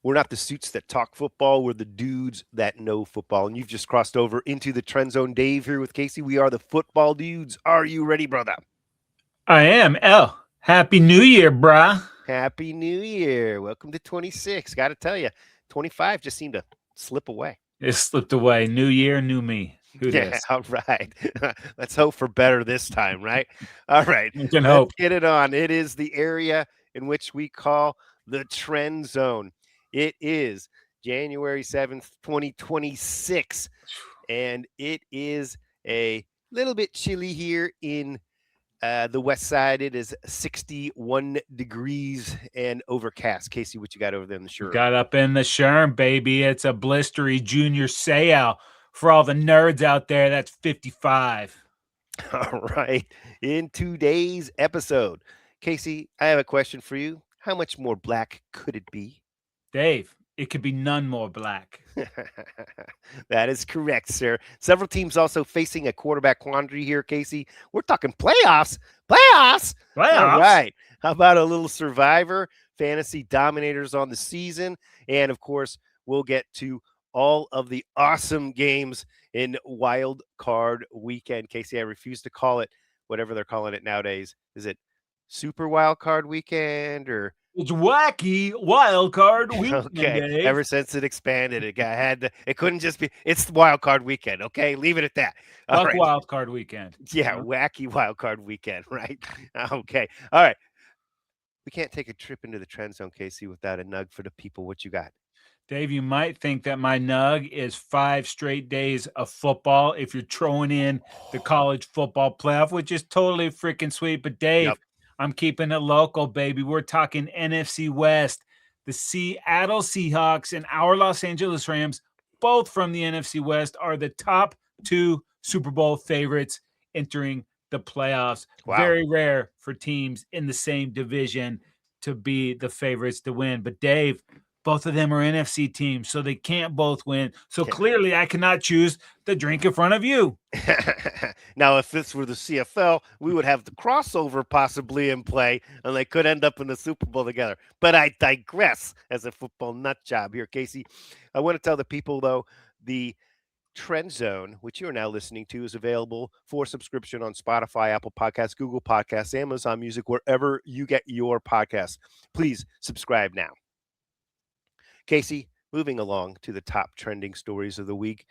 We're not the suits that talk football. We're the dudes that know football. And you've just crossed over into the Trend Zone. Dave here with Casey. We are the football dudes. Are you ready, brother? I am. Happy New Year, brah. Happy New Year. Welcome to 26. Got to tell you, 25 just seemed to slip away. It slipped away. New year, new me. Who Yeah, dis? all right. Let's hope for better this time, right? All right. You can Let's hope. get it on. It is the area in which we call the Trend Zone. It is January 7th, 2026, and it is a little bit chilly here in the west side. It is 61 degrees and overcast. Casey, what you got over there in the shore? Got up in the Sherm, baby. It's a blistery junior sale. For all the nerds out there, that's 55. All right. In today's episode, Casey, I have a question for you. How much more black could it be? Dave, it could be none more black. That is correct, sir. Several teams also facing a quarterback quandary here, Casey. We're talking playoffs. Playoffs. All Playoffs? right. How about a little survivor, fantasy dominators on the season? And of course, we'll get to all of the awesome games in wild card weekend. Casey, I refuse to call it whatever they're calling it nowadays. Is it super wild card weekend or It's wacky wild card weekend, okay? Dave. Ever since it expanded, it couldn't just be it's wild card weekend, okay? Leave it at that. All Fuck right. wild card weekend. Yeah, wacky wild card weekend, right? Okay. All right. We can't take a trip into the trend zone, Casey, without a nug for the people. What you got? Dave, you might think that my nug is 5 straight days of football if you're throwing in the college football playoff, which is totally freaking sweet. But Dave, Yep. I'm keeping it local, baby. We're talking NFC West, the Seattle Seahawks and our Los Angeles Rams, both from the NFC West, are the top 2 Super Bowl favorites entering the playoffs. Wow. Very rare for teams in the same division to be the favorites to win. But Dave, both of them are NFC teams, so they can't both win. So clearly, I cannot choose the drink in front of you. Now, if this were the CFL, we would have the crossover possibly in play, and they could end up in the Super Bowl together. But I digress as a football nut job here, Casey. I want to tell the people, though, the Trend Zone, which you are now listening to, is available for subscription on Spotify, Apple Podcasts, Google Podcasts, Amazon Music, wherever you get your podcasts. Please subscribe now. Casey, moving along to the top trending stories of the week,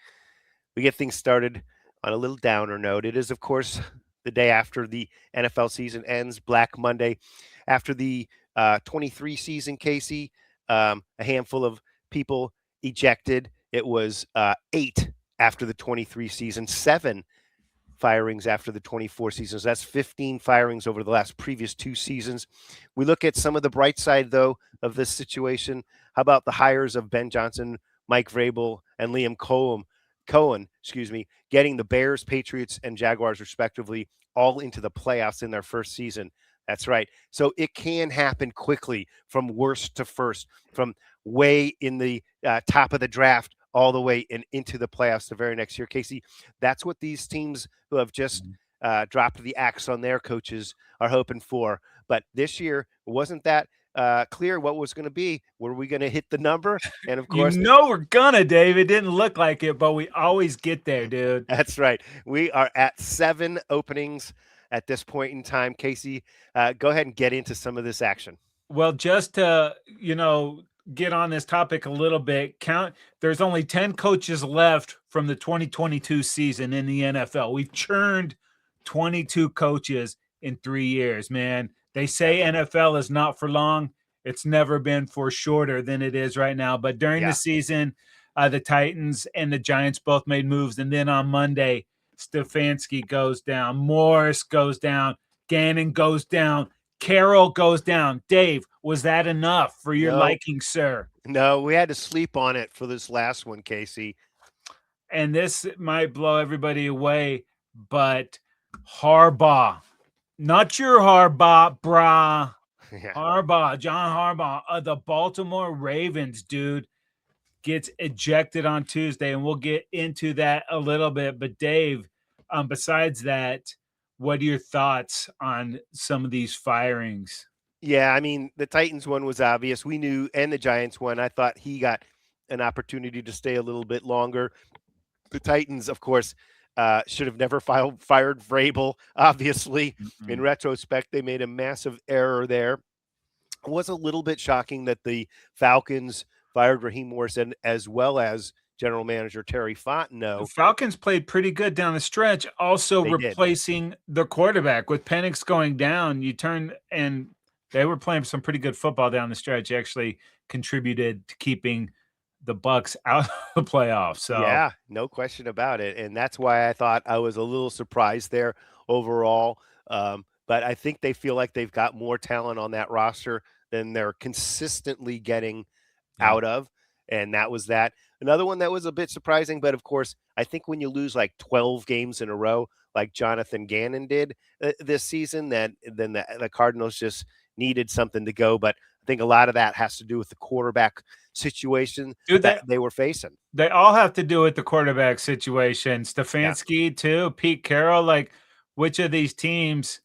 we get things started on a little downer note. It is, of course, the day after the NFL season ends, Black Monday. After the 23 season, Casey, a handful of people ejected. It was 8 after the 23 season, 7 firings after the 24 seasons. That's 15 firings over the previous 2 seasons. We look at some of the bright side, though, of this situation. How about the hires of Ben Johnson, Mike Vrabel, and Liam Cohen, getting the Bears, Patriots, and Jaguars, respectively, all into the playoffs in their first season. That's right. So it can happen quickly from worst to first, from way in the top of the draft all the way into the playoffs the very next year. Casey, that's what these teams who have just dropped the axe on their coaches are hoping for. But this year, wasn't that clear what was going to be? Were we going to hit the number? And of course, we're gonna, Dave. It didn't look like it, but we always get there, dude. That's right. We are at 7 openings at this point in time. Casey, go ahead and get into some of this action. Well, just to get on this topic a little bit, there's only 10 coaches left from the 2022 season in the NFL. We've churned 22 coaches in 3 years, man. They say NFL is not for long. It's never been for shorter than it is right now. But during the season, the Titans and the Giants both made moves. And then on Monday, Stefanski goes down. Morris goes down. Gannon goes down. Carroll goes down. Dave, was that enough for your liking, sir? No, we had to sleep on it for this last one, Casey. And this might blow everybody away, but Harbaugh, not your Harbaugh, brah. Yeah. Harbaugh, John Harbaugh of the Baltimore Ravens, dude, gets ejected on Tuesday, and we'll get into that a little bit. But Dave, besides that, what are your thoughts on some of these firings? Yeah, I mean, the Titans one was obvious. We knew, and the Giants one. I thought he got an opportunity to stay a little bit longer. The Titans, of course, should have never fired Vrabel. Obviously, in Mm-mm. retrospect, they made a massive error there. It was a little bit shocking that the Falcons fired Raheem Morrison as well as general manager Terry The Fontenot. Falcons played pretty good down the stretch, also They did. replacing the quarterback. With Penix going down, you turn and they were playing some pretty good football down the stretch, actually contributed to keeping the Bucks out of the playoffs. So, Yeah, no question about it. And that's why I thought I was a little surprised there overall. But I think they feel like they've got more talent on that roster than they're consistently getting yeah. out of. And that was that. Another one that was a bit surprising, but of course, I think when you lose like 12 games in a row, like Jonathan Gannon did this season, then the Cardinals just needed something to go. But I think a lot of that has to do with the quarterback situation Dude, that they were facing. they all have to do with the quarterback situation. Yeah. Stefanski too, Pete Carroll. Like, which of these teams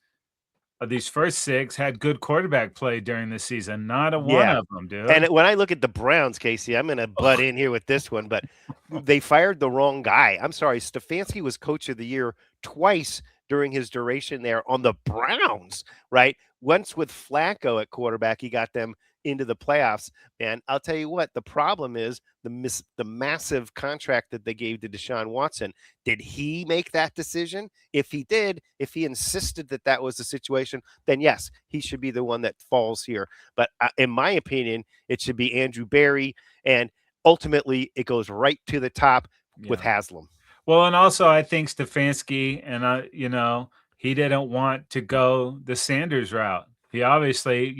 of these first six had good quarterback play during the season? Not a one Yeah. of them, dude. And when I look at the Browns, Casey, I'm going to butt in here with this one, but they fired the wrong guy. I'm sorry. Stefanski was coach of the year twice during his duration there on the Browns, right? Once with Flacco at quarterback, he got them into the playoffs. And I'll tell you what, the problem is the massive contract that they gave to Deshaun Watson. Did he make that decision? If he did, if he insisted that that was the situation, then yes, he should be the one that falls here. But in my opinion, it should be Andrew Berry. And ultimately, it goes right to the top with Haslam. Well, and also I think Stefanski and he didn't want to go the Sanders route. He obviously,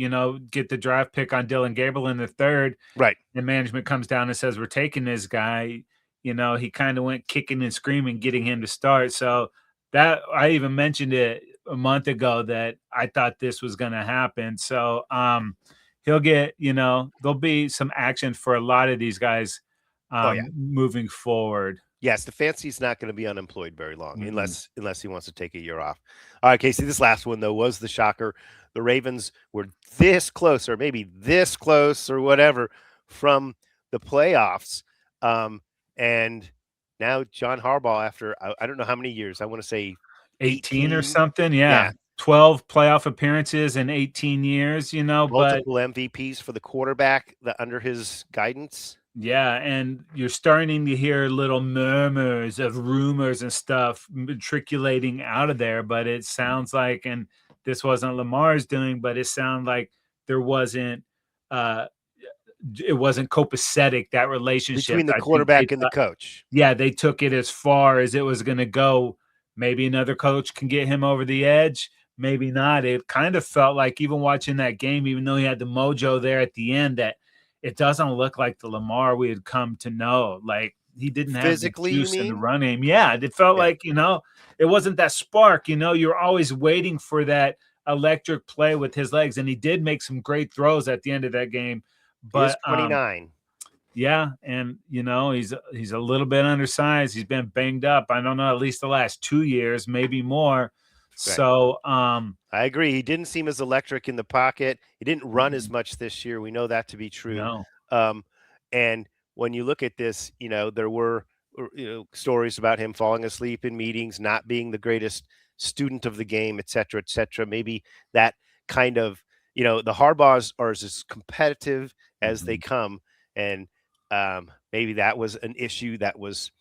get the draft pick on Dylan Gabriel in the third. Right. And management comes down and says, we're taking this guy. He kind of went kicking and screaming, getting him to start. So that I even mentioned it a month ago that I thought this was going to happen. So he'll get, there'll be some action for a lot of these guys moving forward. Yes, Stefanski's not going to be unemployed very long unless he wants to take a year off. All right, Casey, this last one, though, was the shocker. The Ravens were this close or maybe this close or whatever from the playoffs. And now John Harbaugh, after I don't know how many years, I want to say 18 or something. Yeah. 12 playoff appearances in 18 years, multiple MVPs for the quarterback under his guidance. Yeah, and you're starting to hear little murmurs of rumors and stuff matriculating out of there, but it sounds like, and this wasn't Lamar's doing, but it sounded like there wasn't it wasn't copacetic, that relationship between the quarterback and the coach. Yeah, they took it as far as it was going to go. Maybe another coach can get him over the edge, maybe not. It kind of felt like, even watching that game, even though he had the mojo there at the end, that it doesn't look like the Lamar we had come to know. Like, he didn't have physically, the juice in the run game. Yeah, it felt like, it wasn't that spark. You're always waiting for that electric play with his legs, and he did make some great throws at the end of that game. But he's 29. Yeah, and he's a little bit undersized. He's been banged up. I don't know, at least the last 2 years, maybe more. Right. So I agree. He didn't seem as electric in the pocket. He didn't run as much this year. We know that to be true. No. And when you look at this, there were stories about him falling asleep in meetings, not being the greatest student of the game, et cetera, et cetera. Maybe that kind of, the Harbaughs are as competitive as they come. And maybe that was an issue that was,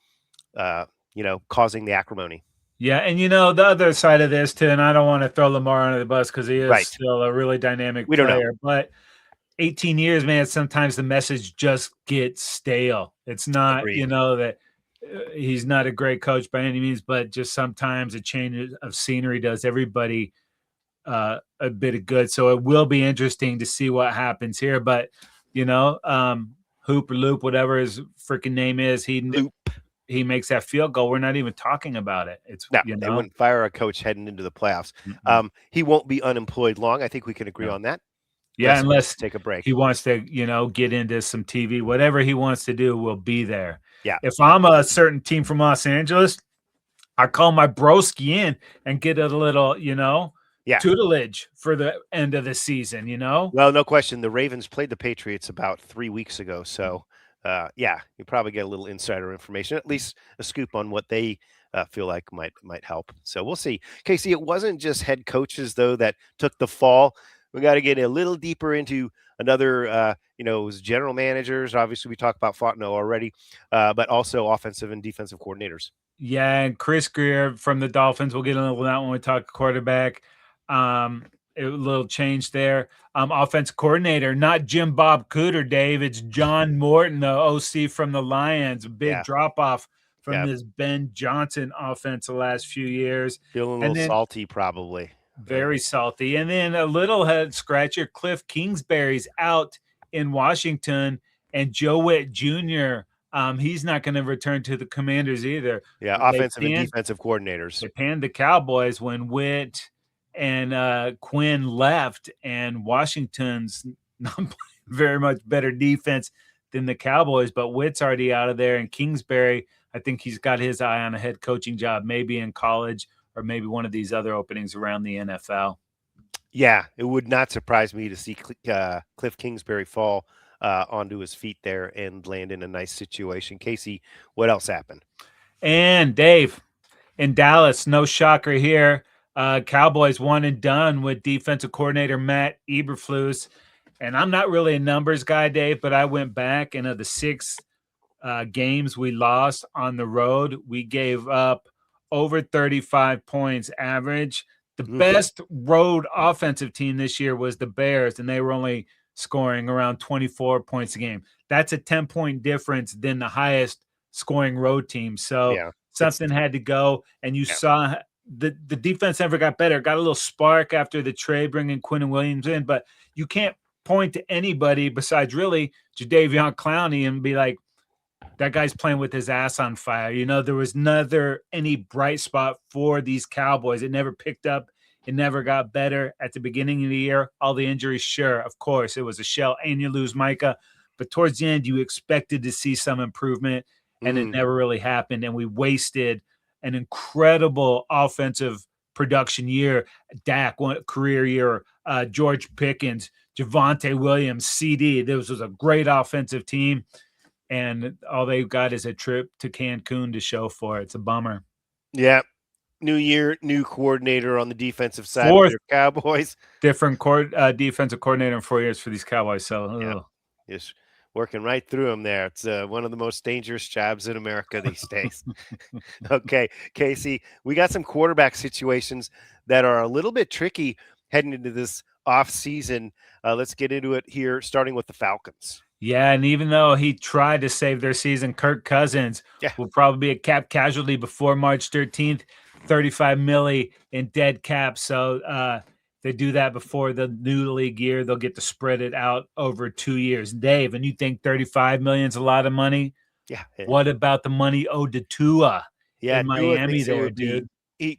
causing the acrimony. Yeah, and the other side of this too, and I don't want to throw Lamar under the bus because he is still a really dynamic player, but 18 years, man, sometimes the message just gets stale. It's not, that he's not a great coach by any means, but just sometimes a change of scenery does everybody a bit of good. So it will be interesting to see what happens here. But, Hoop or Loop, whatever his freaking name is, he makes that field goal. We're not even talking about it. It's they wouldn't fire a coach heading into the playoffs. He won't be unemployed long. I think we can agree on that. Yeah, unless take a break. He wants to, get into some TV. Whatever he wants to do will be there. Yeah. If I'm a certain team from Los Angeles, I call my broski in and get a little, Yeah. tutelage for the end of the season, you know? Well, no question. The Ravens played the Patriots about 3 weeks ago. So, yeah, you probably get a little insider information, at least a scoop on what they feel like might help. So we'll see. Casey, it wasn't just head coaches though that took the fall. We got to get a little deeper into another. It was general managers. Obviously, we talked about Fontenot already, but also offensive and defensive coordinators. Yeah, and Chris Greer from the Dolphins. We'll get into that when we talk quarterback. A little change there. Offense coordinator, not Jim Bob Cooter, Dave. It's John Morton, the OC from the Lions. A big Yeah, drop off from yeah, this Ben Johnson offense the last few years. feeling a little And then salty, probably. Right? very salty. And then a little head scratcher, Cliff Kingsbury's out in Washington, and Joe Witt Jr. He's not going to return to the Commanders either. Yeah, They offensive and panned, defensive coordinators. they panned the Cowboys when Witt and Quinn left, and Washington's not playing very much better defense than the Cowboys, but Witt's already out of there, and Kingsbury, I think he's got his eye on a head coaching job, maybe in college or maybe one of these other openings around the NFL. Yeah, it would not surprise me to see Cliff Kingsbury fall onto his feet there and land in a nice situation. Casey, what else happened? And Dave, in Dallas, no shocker here. Cowboys one and done with defensive coordinator Matt Eberflus. And I'm not really a numbers guy, Dave, but I went back and of the 6 games we lost on the road, we gave up over 35 points average. The best road offensive team this year was the Bears, and they were only scoring around 24 points a game. That's a 10-point difference than the highest scoring road team. So Yeah, something had to go, and you saw the defense never got better. Got a little spark after the trade, bringing Quinn Williams in, but you can't point to anybody besides really Jadeveon Clowney and be like, that guy's playing with his ass on fire. You know, there was never any bright spot for these Cowboys. It never picked up. It never got better at the beginning of the year. All the injuries, sure, of course, it was a shell, and you lose Micah. But towards the end, you expected to see some improvement, and it never really happened. And we wasted an incredible offensive production year. Dak, one career year, George Pickens, Javonte Williams, CD. This was a great offensive team. And all they've got is a trip to Cancun to show for it. It's a bummer. Yeah. New year, new coordinator on the defensive side Fourth of your Cowboys. different defensive coordinator in 4 years for these Cowboys. So, Just working right through them there. It's one of the most dangerous jobs in America these days. Okay, Casey, we got some quarterback situations that are a little bit tricky heading into this off season. Let's get into it here, starting with the Falcons. yeah, and even though he tried to save their season, Kirk Cousins will probably be a cap casualty before March 13th, 35 milli in dead cap. So they do that before the new league year. They'll get to spread it out over 2 years. Dave, and you think 35 million is a lot of money? Yeah. What about the money owed to Tua in Miami there, dude?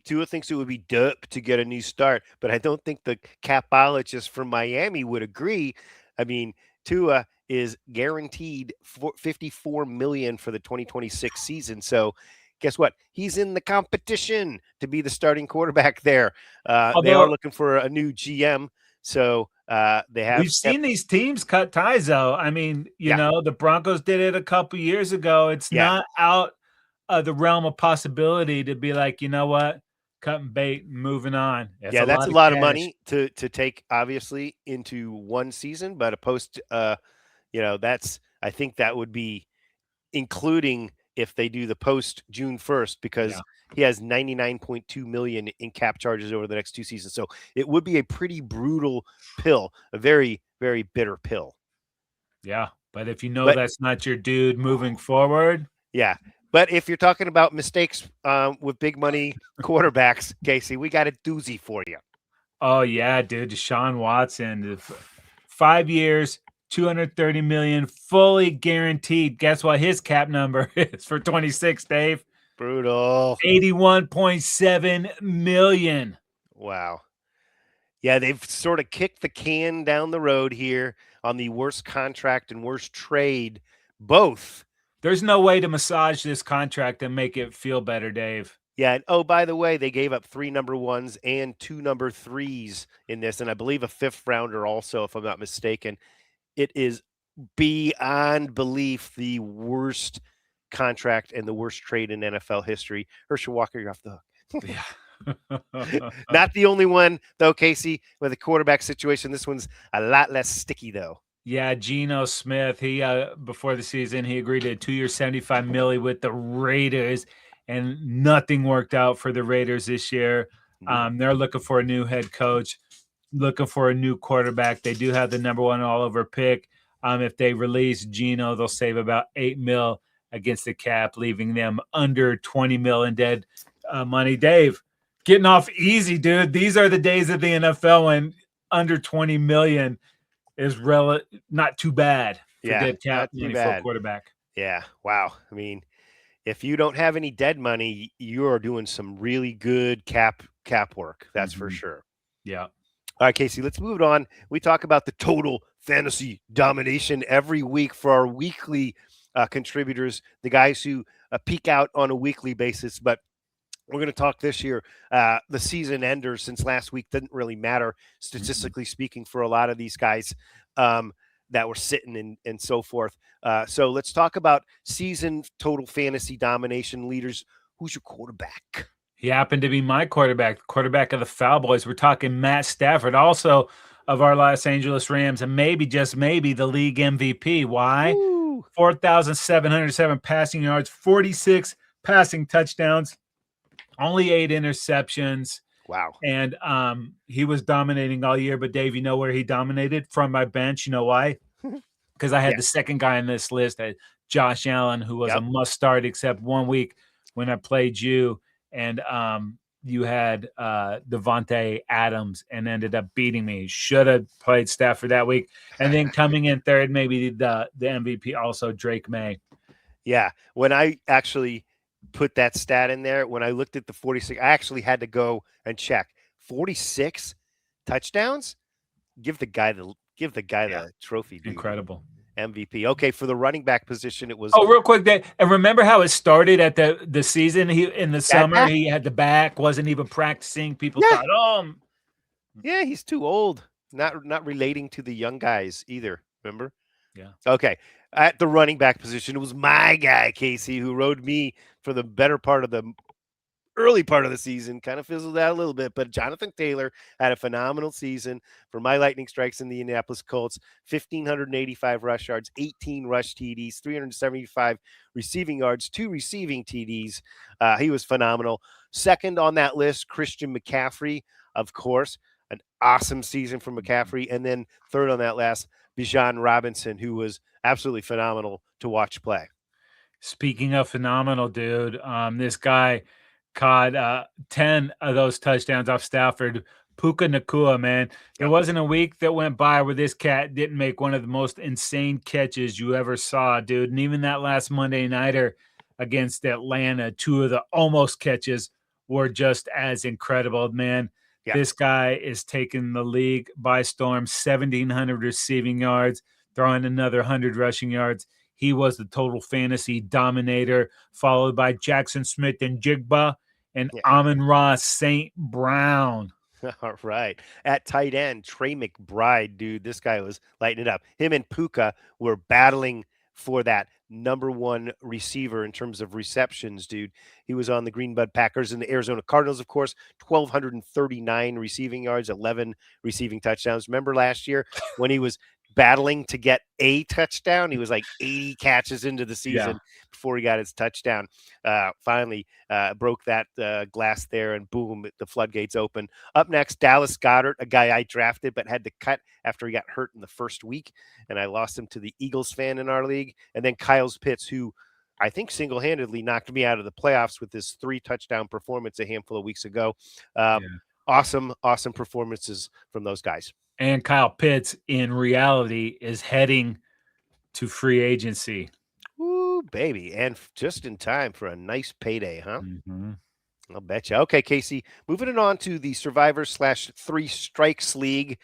Tua thinks it would be dope to get a new start, but I don't think the capologist from Miami would agree. I mean, Tua is guaranteed $54 million for the 2026 season. So guess what? He's in the competition to be the starting quarterback there. They are looking for a new GM. So they have. We've seen these teams cut ties, though. I mean, you know, the Broncos did it a couple years ago. It's not out of the realm of possibility to be like, you know what, cutting bait, moving on. That's a lot of money to take, obviously, into one season, but a post. I think that would be including if they do the post June 1st, because he has 99.2 million in cap charges over the next 2 seasons. So it would be a pretty brutal pill, a very, very bitter pill. Yeah. But if you know that's not your dude moving forward. Yeah. But if you're talking about mistakes with big money quarterbacks, Casey, we got a doozy for you. Oh, yeah, dude. Deshaun Watson, 5 years, 230 million, fully guaranteed. Guess what his cap number is for 26, Dave? Brutal. 81.7 million. Wow. Yeah, they've sort of kicked the can down the road here on the worst contract and worst trade, both. There's no way to massage this contract and make it feel better, Dave. Yeah. And, oh, by the way, they gave up 3 number ones and 2 number threes in this, and I believe a 5th rounder also, if I'm not mistaken. It is beyond belief the worst contract and the worst trade in NFL history. Herschel Walker, you're off the hook. Yeah. Not the only one, though, Casey, with a quarterback situation. This one's a lot less sticky, though. Yeah, Geno Smith. He before the season he agreed to a 2-year, $75 million with the Raiders, and nothing worked out for the Raiders this year. Nope. They're looking for a new head coach, looking for a new quarterback. They do have the number 1 all over pick. If they release Geno, they'll save about $8 million against the cap, leaving them under $20 million in dead money. Dave, getting off easy, dude. These are the days of the NFL when under $20 million is not too bad for dead cap money for a quarterback. Yeah. Wow. I mean, if you don't have any dead money, you are doing some really good cap work. That's for sure. Yeah. All right, Casey, let's move it on. We talk about the total fantasy domination every week for our weekly contributors, the guys who peak out on a weekly basis. But we're going to talk this year, the season enders, since last week didn't really matter, statistically speaking, for a lot of these guys that were sitting and so forth. So let's talk about season total fantasy domination leaders. Who's your quarterback? He happened to be my quarterback of the Foul Boys. We're talking Matt Stafford, also of our Los Angeles Rams, and maybe, just maybe, the league MVP. Why? 4,707 passing yards, 46 passing touchdowns, only 8 interceptions. Wow. And he was dominating all year. But, Dave, you know where he dominated? From my bench. You know why? Because I had the second guy on this list, Josh Allen, who was a must-start except 1 week when I played you. And you had Devontae Adams and ended up beating me. Should have played Stafford that week. And then coming in third, maybe the MVP also, Drake May. Yeah. When I actually put that stat in there, when I looked at the 46, I actually had to go and check 46 touchdowns. Give the guy the trophy, dude. Incredible. MVP. Okay, for the running back position, it was. Oh, real quick, Dave, and remember how it started at the season? He in the summer he had the back, wasn't even practicing. People thought, oh, yeah, he's too old. Not relating to the young guys either. Remember? Yeah. Okay. At the running back position, it was my guy, Casey, who rode me for the better part of the early part of the season. Kind of fizzled out a little bit, but Jonathan Taylor had a phenomenal season for my Lightning Strikes in the Indianapolis Colts. 1,585 rush yards, 18 rush TDs, 375 receiving yards, 2 receiving TDs. He was phenomenal. Second on that list, Christian McCaffrey, of course. An awesome season for McCaffrey. And then third on that list, Bijan Robinson, who was absolutely phenomenal to watch play. Speaking of phenomenal, dude, this guy caught 10 of those touchdowns off Stafford. Puka Nacua, man. There wasn't a week that went by where this cat didn't make one of the most insane catches you ever saw, dude. And even that last Monday nighter against Atlanta, 2 of the almost catches were just as incredible, man. Yeah. This guy is taking the league by storm. 1,700 receiving yards, throwing another 100 rushing yards. He was the total fantasy dominator, followed by Jackson Smith and Jigba and Amon-Ra St. Brown. All right. At tight end, Trey McBride, dude, this guy was lighting it up. Him and Puka were battling for that number 1 receiver in terms of receptions, dude. He was on the Greenbud Packers and the Arizona Cardinals, of course. 1,239 receiving yards, 11 receiving touchdowns. Remember last year when he was battling to get a touchdown? He was like 80 catches into the season before he got his touchdown. Finally broke that glass there, and boom, the floodgates open. Up next, Dallas Goedert, a guy I drafted but had to cut after he got hurt in the first week, and I lost him to the Eagles fan in our league. And then Kyle Pitts, who I think single-handedly knocked me out of the playoffs with his 3-touchdown performance a handful of weeks ago. Awesome performances from those guys. And Kyle Pitts, in reality, is heading to free agency. Ooh, baby. And just in time for a nice payday, huh? Mm-hmm. I'll bet you. Okay, Casey, moving it on to the Survivor/3 Strikes League.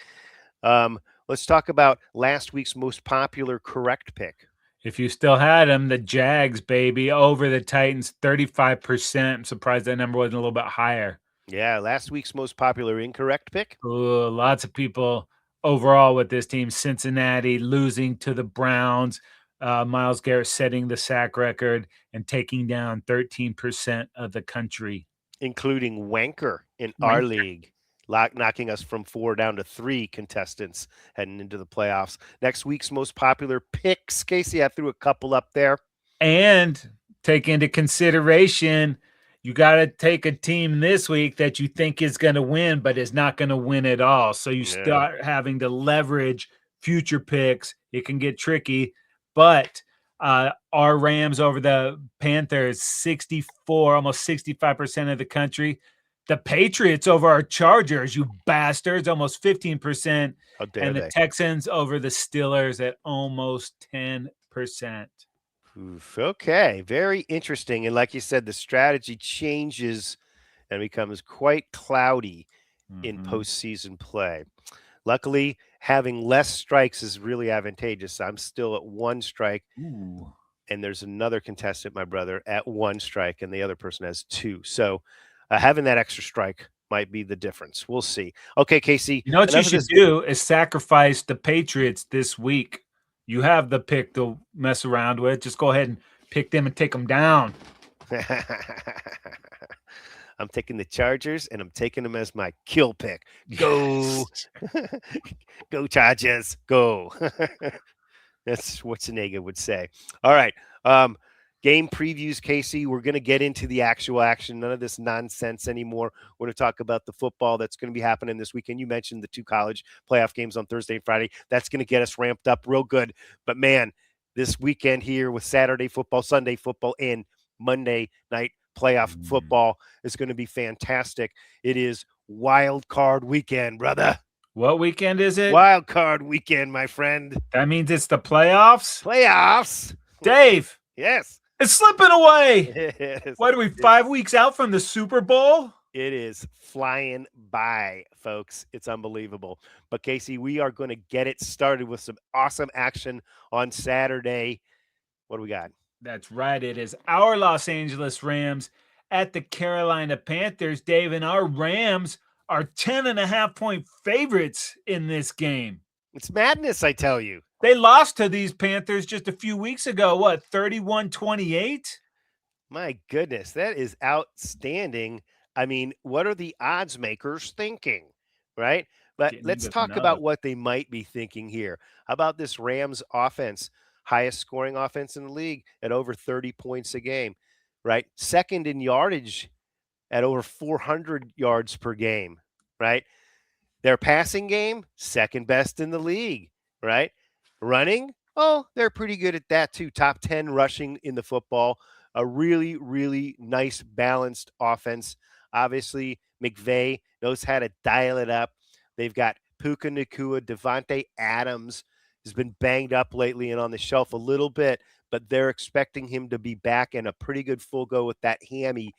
Let's talk about last week's most popular correct pick. If you still had them, the Jags, baby, over the Titans, 35%. I'm surprised that number wasn't a little bit higher. Yeah, last week's most popular incorrect pick. Ooh, lots of people overall with this team. Cincinnati losing to the Browns. Myles Garrett setting the sack record and taking down 13% of the country. Including Wanker in our Wanker. league, knocking us from 4 down to 3 contestants heading into the playoffs. Next week's most popular picks, Casey, I threw a couple up there. And take into consideration, you got to take a team this week that you think is going to win, but is not going to win at all. So you start having to leverage future picks. It can get tricky, but our Rams over the Panthers, 64, almost 65% of the country. The Patriots over our Chargers, you bastards, almost 15%. How dare And the they? Texans over the Steelers at almost 10%. Oof, okay, very interesting. And like you said, the strategy changes and becomes quite cloudy in postseason play. Luckily, having less strikes is really advantageous. I'm still at 1 strike. Ooh. And there's another contestant, my brother, at 1 strike, and the other person has 2. So having that extra strike might be the difference. We'll see. Okay, Casey. You know what you should do is sacrifice the Patriots this week. You have the pick to mess around with. Just go ahead and pick them and take them down. I'm taking the Chargers, and I'm taking them as my kill pick. Go. Go, Chargers. Go. That's what Schwarzenegger would say. All right. Game previews, Casey. We're going to get into the actual action. None of this nonsense anymore. We're going to talk about the football that's going to be happening this weekend. You mentioned the 2 college playoff games on Thursday and Friday. That's going to get us ramped up real good. But, man, this weekend here with Saturday football, Sunday football, and Monday night playoff football is going to be fantastic. It is wild card weekend, brother. What weekend is it? Wild card weekend, my friend. That means it's the playoffs? Playoffs. Dave. Yes. It's slipping away. Yes. What are we, 5 weeks out from the Super Bowl? It is flying by, folks. It's unbelievable. But, Casey, we are going to get it started with some awesome action on Saturday. What do we got? That's right. It is our Los Angeles Rams at the Carolina Panthers, Dave, and our Rams are 10.5-point favorites in this game. It's madness, I tell you. They lost to these Panthers just a few weeks ago. What, 31-28? My goodness, that is outstanding. I mean, what are the odds makers thinking, right? But let's talk about what they might be thinking here. How about this Rams offense? Highest scoring offense in the league at over 30 points a game, right? Second in yardage at over 400 yards per game, right? Their passing game, second best in the league, right? Running, oh, they're pretty good at that too. Top 10 rushing in the football. A really, really nice, balanced offense. Obviously, McVay knows how to dial it up. They've got Puka Nacua, Devontae Adams has been banged up lately and on the shelf a little bit, but they're expecting him to be back and a pretty good full go with that hammy.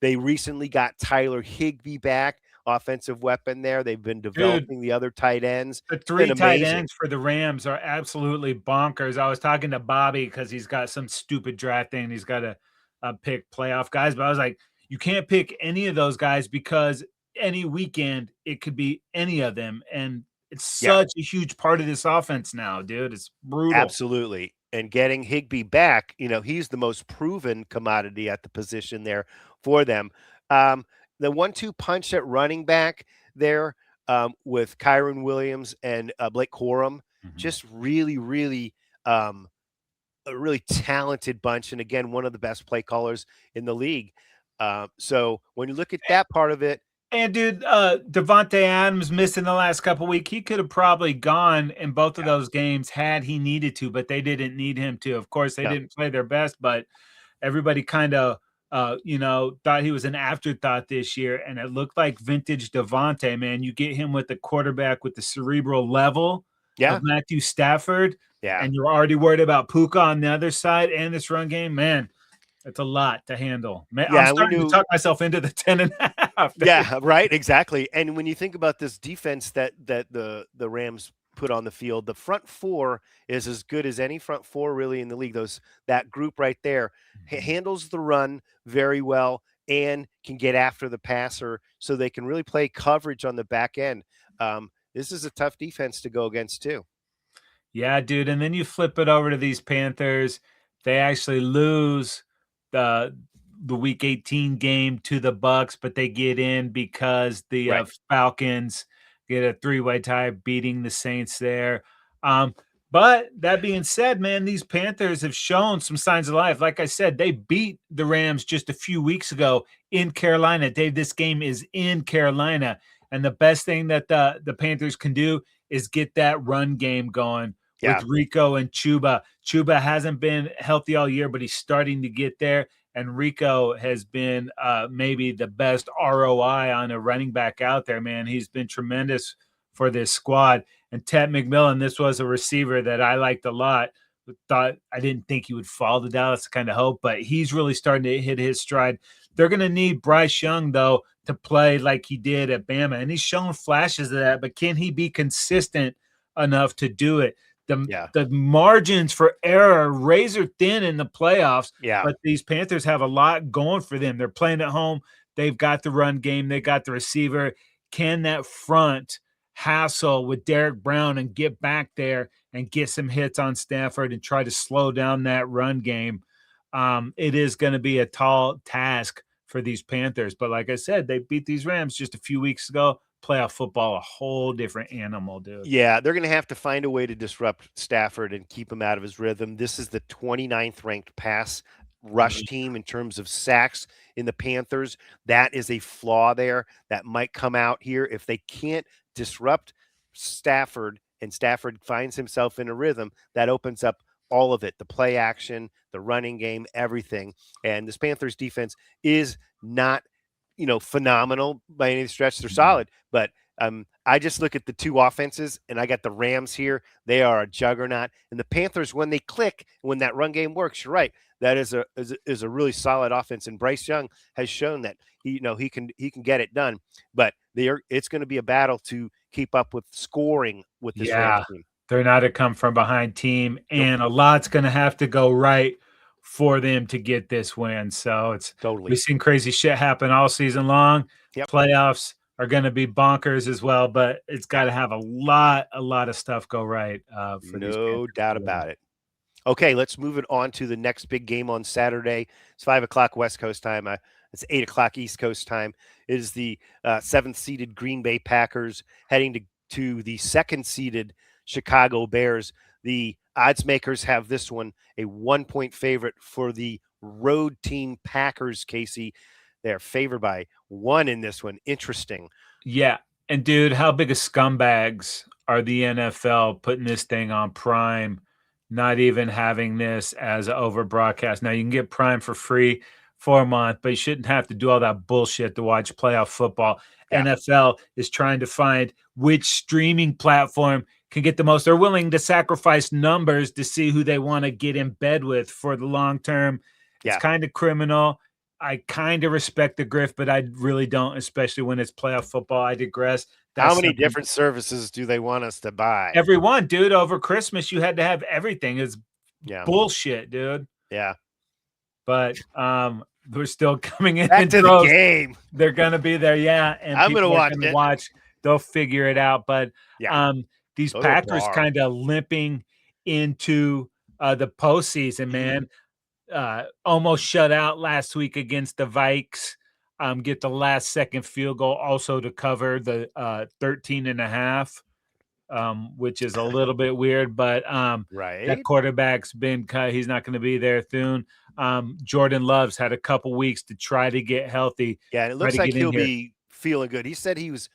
They recently got Tyler Higbee back, offensive weapon there. They've been developing the other tight ends. The 3 tight ends for the Rams are absolutely bonkers. I was talking to Bobby because he's got some stupid draft thing. He's got to pick playoff guys, but I was like, you can't pick any of those guys because any weekend it could be any of them. And it's such a huge part of this offense now, dude. It's brutal. Absolutely. And getting Higbee back, you know, he's the most proven commodity at the position there for them. The 1-2 punch at running back there with Kyron Williams and Blake Corum, just really, really a really talented bunch. And again, one of the best play callers in the league. So when you look at that part of it, and dude, Devontae Adams missing the last couple of weeks. He could have probably gone in both of those games had he needed to, but they didn't need him to. Of course, they didn't play their best, but everybody kind of, thought he was an afterthought this year. And it looked like vintage Devontae, man. You get him with the quarterback with the cerebral level of Matthew Stafford. Yeah. And you're already worried about Puka on the other side and this run game, man. It's a lot to handle. Man, I'm starting to talk myself into the 10.5. Yeah, right. Exactly. And when you think about this defense that the Rams put on the field. The front four is as good as any front four really in the league. That group right there handles the run very well and can get after the passer, so they can really play coverage on the back end. This is a tough defense to go against too. Yeah, dude. And then you flip it over to these Panthers. They actually lose the Week 18 game to the Bucks, but they get in because the Right. Falcons get a three-way tie, beating the Saints there. But that being said, man, these Panthers have shown some signs of life. Like I said, they beat the Rams just a few weeks ago in Carolina. Dave, this game is in Carolina. And the best thing that the Panthers can do is get that run game going with Rico and Chuba. Chuba hasn't been healthy all year, but he's starting to get there. And Rico has been maybe the best ROI on a running back out there, man. He's been tremendous for this squad. And Ted McMillan, this was a receiver that I liked a lot. I didn't think he would fall to Dallas, kind of hope, but he's really starting to hit his stride. They're going to need Bryce Young, though, to play like he did at Bama. And he's shown flashes of that, but can he be consistent enough to do it? The margins for error are razor thin in the playoffs, but these Panthers have a lot going for them. They're playing at home. They've got the run game. They got the receiver. Can that front hassle with Derek Brown and get back there and get some hits on Stafford and try to slow down that run game? It is going to be a tall task for these Panthers. But like I said, they beat these Rams just a few weeks ago. Playoff football, a whole different animal, dude. Yeah, they're going to have to find a way to disrupt Stafford and keep him out of his rhythm. This is the 29th ranked pass rush team in terms of sacks in the Panthers. That is a flaw there that might come out here. If they can't disrupt Stafford and Stafford finds himself in a rhythm, that opens up all of it, the play action, the running game, everything. And this Panthers defense is not phenomenal by any stretch. They're solid, but I just look at the two offenses, and I got the Rams here. They are a juggernaut, and the Panthers, when they click, when that run game works, you're right. That is a really solid offense, and Bryce Young has shown that he can get it done. But it's going to be a battle to keep up with scoring with this Rams team. They're not a come from behind team, and a lot's going to have to go right for them to get this win. So we've seen crazy shit happen all season long. Playoffs are going to be bonkers as well, but it's got to have a lot of stuff go right. For no doubt about it. Okay, let's move it on to the next big game on Saturday. It's 5:00 West Coast time. It's 8:00 East Coast time. It is the 7th seeded Green Bay Packers heading to the 2nd seeded Chicago Bears. The odds makers have this one a 1-point favorite for the road team Packers, Casey. They're favored by 1 in this one. Interesting. Yeah. And dude, how big of scumbags are the NFL putting this thing on Prime, not even having this as an over broadcast? Now you can get Prime for free for a month, but you shouldn't have to do all that bullshit to watch playoff football. Yeah. NFL is trying to find which streaming platform can get the most. They're willing to sacrifice numbers to see who they want to get in bed with for the long term. It's kind of criminal. I kind of respect the grift, but I really don't, especially when it's playoff football. I digress. How many different services do they want us to buy? Every one, dude. Over Christmas, you had to have everything. It's bullshit, dude. Yeah. But we're still coming in. Back to the game. They're going to be there, and I'm going to watch. They'll figure it out. But these Packers kind of limping into the postseason, man. Almost shut out last week against the Vikes. Get the last second field goal also to cover the 13.5, which is a little bit weird, but that quarterback's been cut. He's not going to be there soon. Jordan Love's had a couple weeks to try to get healthy. Yeah, and it looks like he'll be feeling good. He said he was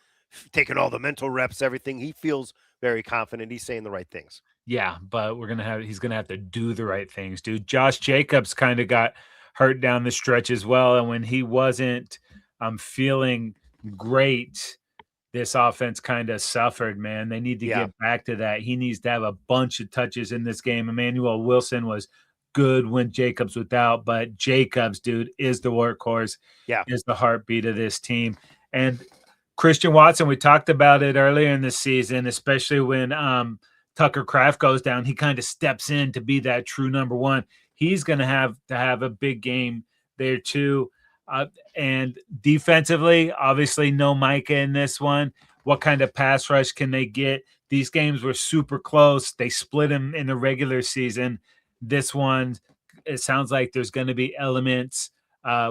taking all the mental reps, everything. He feels very confident. He's saying the right things. Yeah, but he's gonna have to do the right things, dude. Josh Jacobs kind of got hurt down the stretch as well, and when he wasn't feeling great, this offense kind of suffered, man. They need to get back to that. He needs to have a bunch of touches in this game. Emmanuel Wilson was good when Jacobs was out, but Jacobs, dude, is the workhorse, is the heartbeat of this team. And Christian Watson, we talked about it earlier in the season, especially when Tucker Kraft goes down. He kind of steps in to be that true number one. He's going to have a big game there too. And defensively, obviously, no Micah in this one. What kind of pass rush can they get? These games were super close. They split them in the regular season. This one, it sounds like there's going to be elements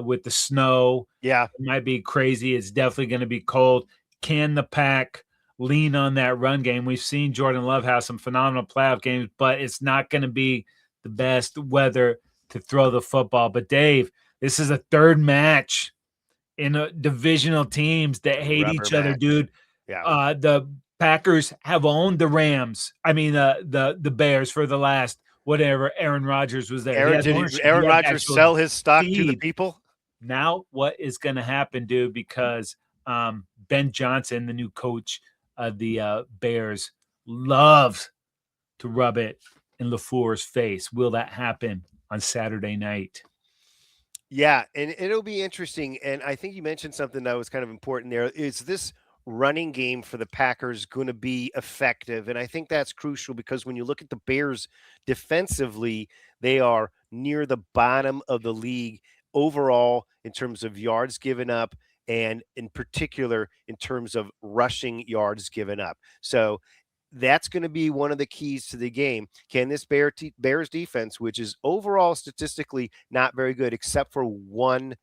with the snow. Yeah. It might be crazy. It's definitely going to be cold. Can the Pack lean on that run game? We've seen Jordan Love have some phenomenal playoff games, but it's not going to be the best weather to throw the football. But Dave, this is a third match in divisional teams that hate Rubber each other, match. dude. Yeah. The Packers have owned the Rams. I mean, the Bears for the last whatever. Aaron Rodgers was there. Aaron Rodgers sell his stock to the people? Now, what is going to happen, dude? Because Ben Johnson, the new coach of the Bears, loves to rub it in LaFleur's face. Will that happen on Saturday night? Yeah, and it'll be interesting. And I think you mentioned something that was kind of important there. Is this running game for the Packers going to be effective? And I think that's crucial because when you look at the Bears defensively, they are near the bottom of the league overall in terms of yards given up, and in particular in terms of rushing yards given up. So that's going to be one of the keys to the game. Can this Bears defense, which is overall statistically not very good, except for one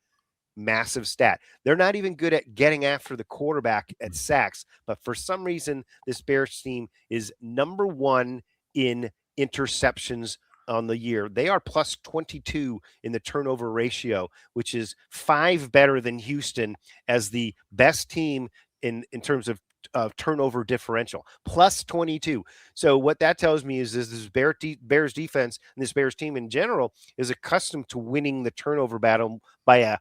massive stat, they're not even good at getting after the quarterback at sacks. But for some reason, this Bears team is number one in interceptions on the year. They are plus 22 in the turnover ratio, which is 5 better than Houston as the best team in terms of turnover differential, plus 22. So what that tells me is this Bears defense and this Bears team in general is accustomed to winning the turnover battle by a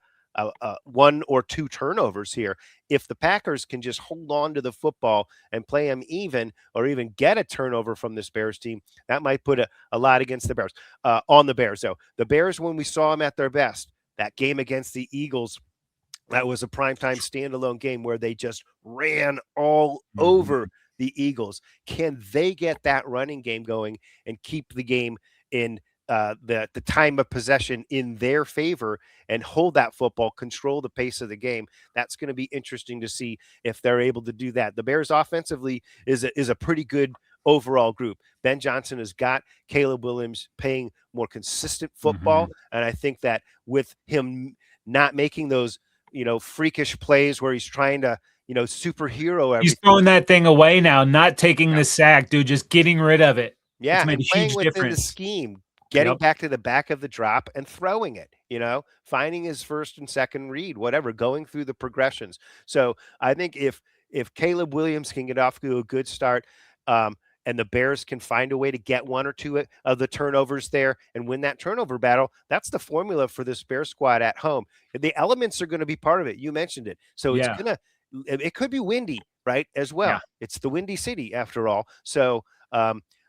one or two turnovers here. If the Packers can just hold on to the football and play them even, or even get a turnover from this Bears team, that might put a lot against the Bears. On the Bears, though, the Bears, when we saw them at their best, that game against the Eagles, that was a primetime standalone game where they just ran all over the Eagles. Can they get that running game going and keep the game in the time of possession in their favor and hold that football, control the pace of the game? That's going to be interesting to see if they're able to do that. The Bears offensively is a pretty good overall group. Ben Johnson has got Caleb Williams playing more consistent football, and I think that with him not making those freakish plays where he's trying to, superhero everything. He's throwing that thing away now, not taking the sack, dude, just getting rid of it. Yeah, it's made and a playing huge within difference. the scheme, getting back to the back of the drop and throwing it, finding his first and second read, whatever, going through the progressions. So I think if Caleb Williams can get off to a good start, and the Bears can find a way to get one or two of the turnovers there and win that turnover battle, that's the formula for this Bear squad at home. The elements are going to be part of it. You mentioned it. So it could be windy, right, as well. Yeah. It's the Windy City after all. So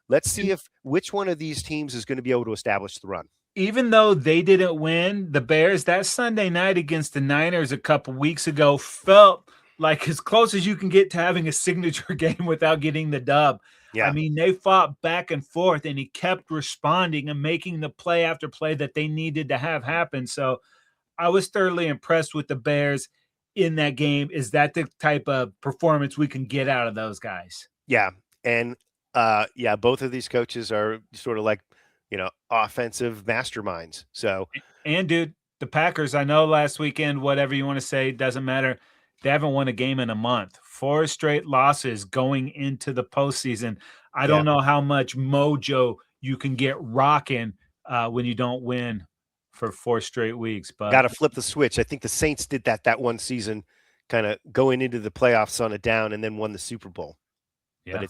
let's see which one of these teams is going to be able to establish the run. Even though they didn't win, the Bears, that Sunday night against the Niners a couple weeks ago felt like as close as you can get to having a signature game without getting the dub. Yeah. I mean, they fought back and forth, and he kept responding and making the play after play that they needed to have happen. So I was thoroughly impressed with the Bears in that game. Is that the type of performance we can get out of those guys? Yeah. And both of these coaches are sort of like, offensive masterminds. So, and dude, the Packers, I know last weekend, whatever you want to say, doesn't matter. They haven't won a game in a month. 4 straight losses going into the postseason. I don't know how much mojo you can get rocking when you don't win for 4 straight weeks. But got to flip the switch. I think the Saints did that one season, kind of going into the playoffs on a down and then won the Super Bowl. But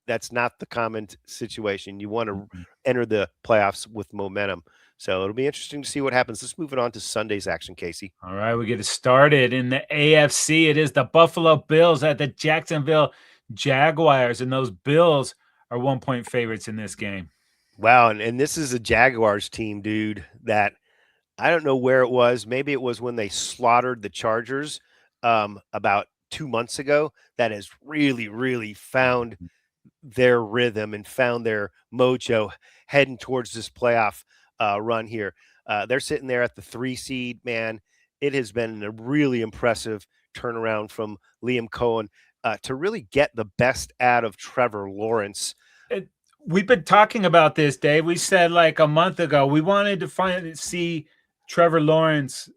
that's not the common situation. You want to enter the playoffs with momentum. So it'll be interesting to see what happens. Let's move it on to Sunday's action, Casey. All right, we get it started in the AFC. It is the Buffalo Bills at the Jacksonville Jaguars, and those Bills are 1-point favorites in this game. Wow, and this is a Jaguars team, dude, that I don't know where it was. Maybe it was when they slaughtered the Chargers about 2 months ago that has really, really found their rhythm and found their mojo heading towards this playoff run here. They're sitting there at the 3 seed, man. It has been a really impressive turnaround from Liam Cohen to really get the best out of Trevor Lawrence. We've been talking about this, Dave. We said like a month ago we wanted to see Trevor Lawrence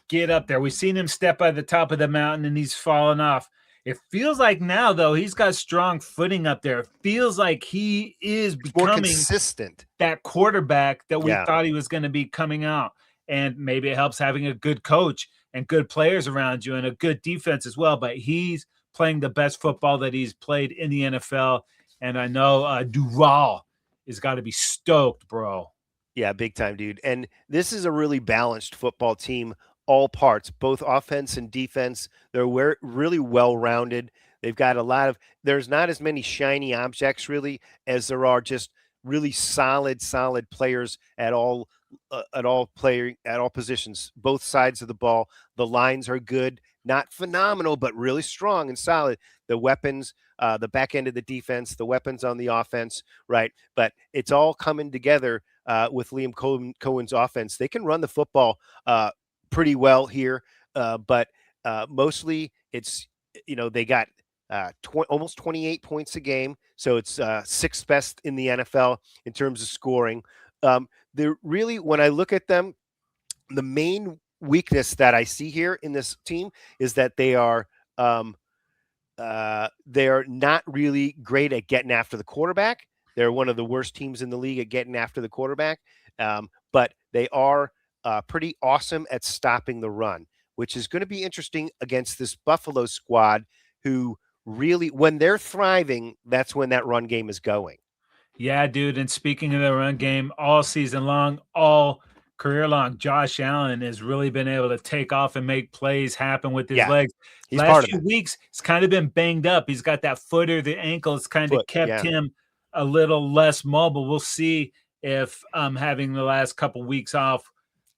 get up there. We've seen him step by the top of the mountain and he's fallen off. It feels like now, though, he's got strong footing up there. It feels like he is becoming more consistent, that quarterback that we thought he was going to be coming out. And maybe it helps having a good coach and good players around you and a good defense as well. But he's playing the best football that he's played in the NFL. And I know Duval has got to be stoked, bro. Yeah, big time, dude. And this is a really balanced football team, all parts, both offense and defense. They're really well-rounded. They've got there's not as many shiny objects really as there are just really solid players at all positions, both sides of the ball. The lines are good, not phenomenal, but really strong and solid. The weapons, the back end of the defense, the weapons on the offense, right? But it's all coming together with Liam Cohen's offense. They can run the football pretty well here, but mostly it's, they got almost 28 points a game. So it's sixth best in the NFL in terms of scoring. They're really, when I look at them, the main weakness that I see here in this team is that they're not really great at getting after the quarterback. They're one of the worst teams in the league at getting after the quarterback, but they are pretty awesome at stopping the run, which is going to be interesting against this Buffalo squad who really, when they're thriving, that's when that run game is going. Yeah, dude. And speaking of the run game, all season long, all career long, Josh Allen has really been able to take off and make plays happen with his legs. He's Last few weeks, he's kind of been banged up. He's got that foot or the ankle. It's kind of kept him a little less mobile. We'll see if having the last couple weeks off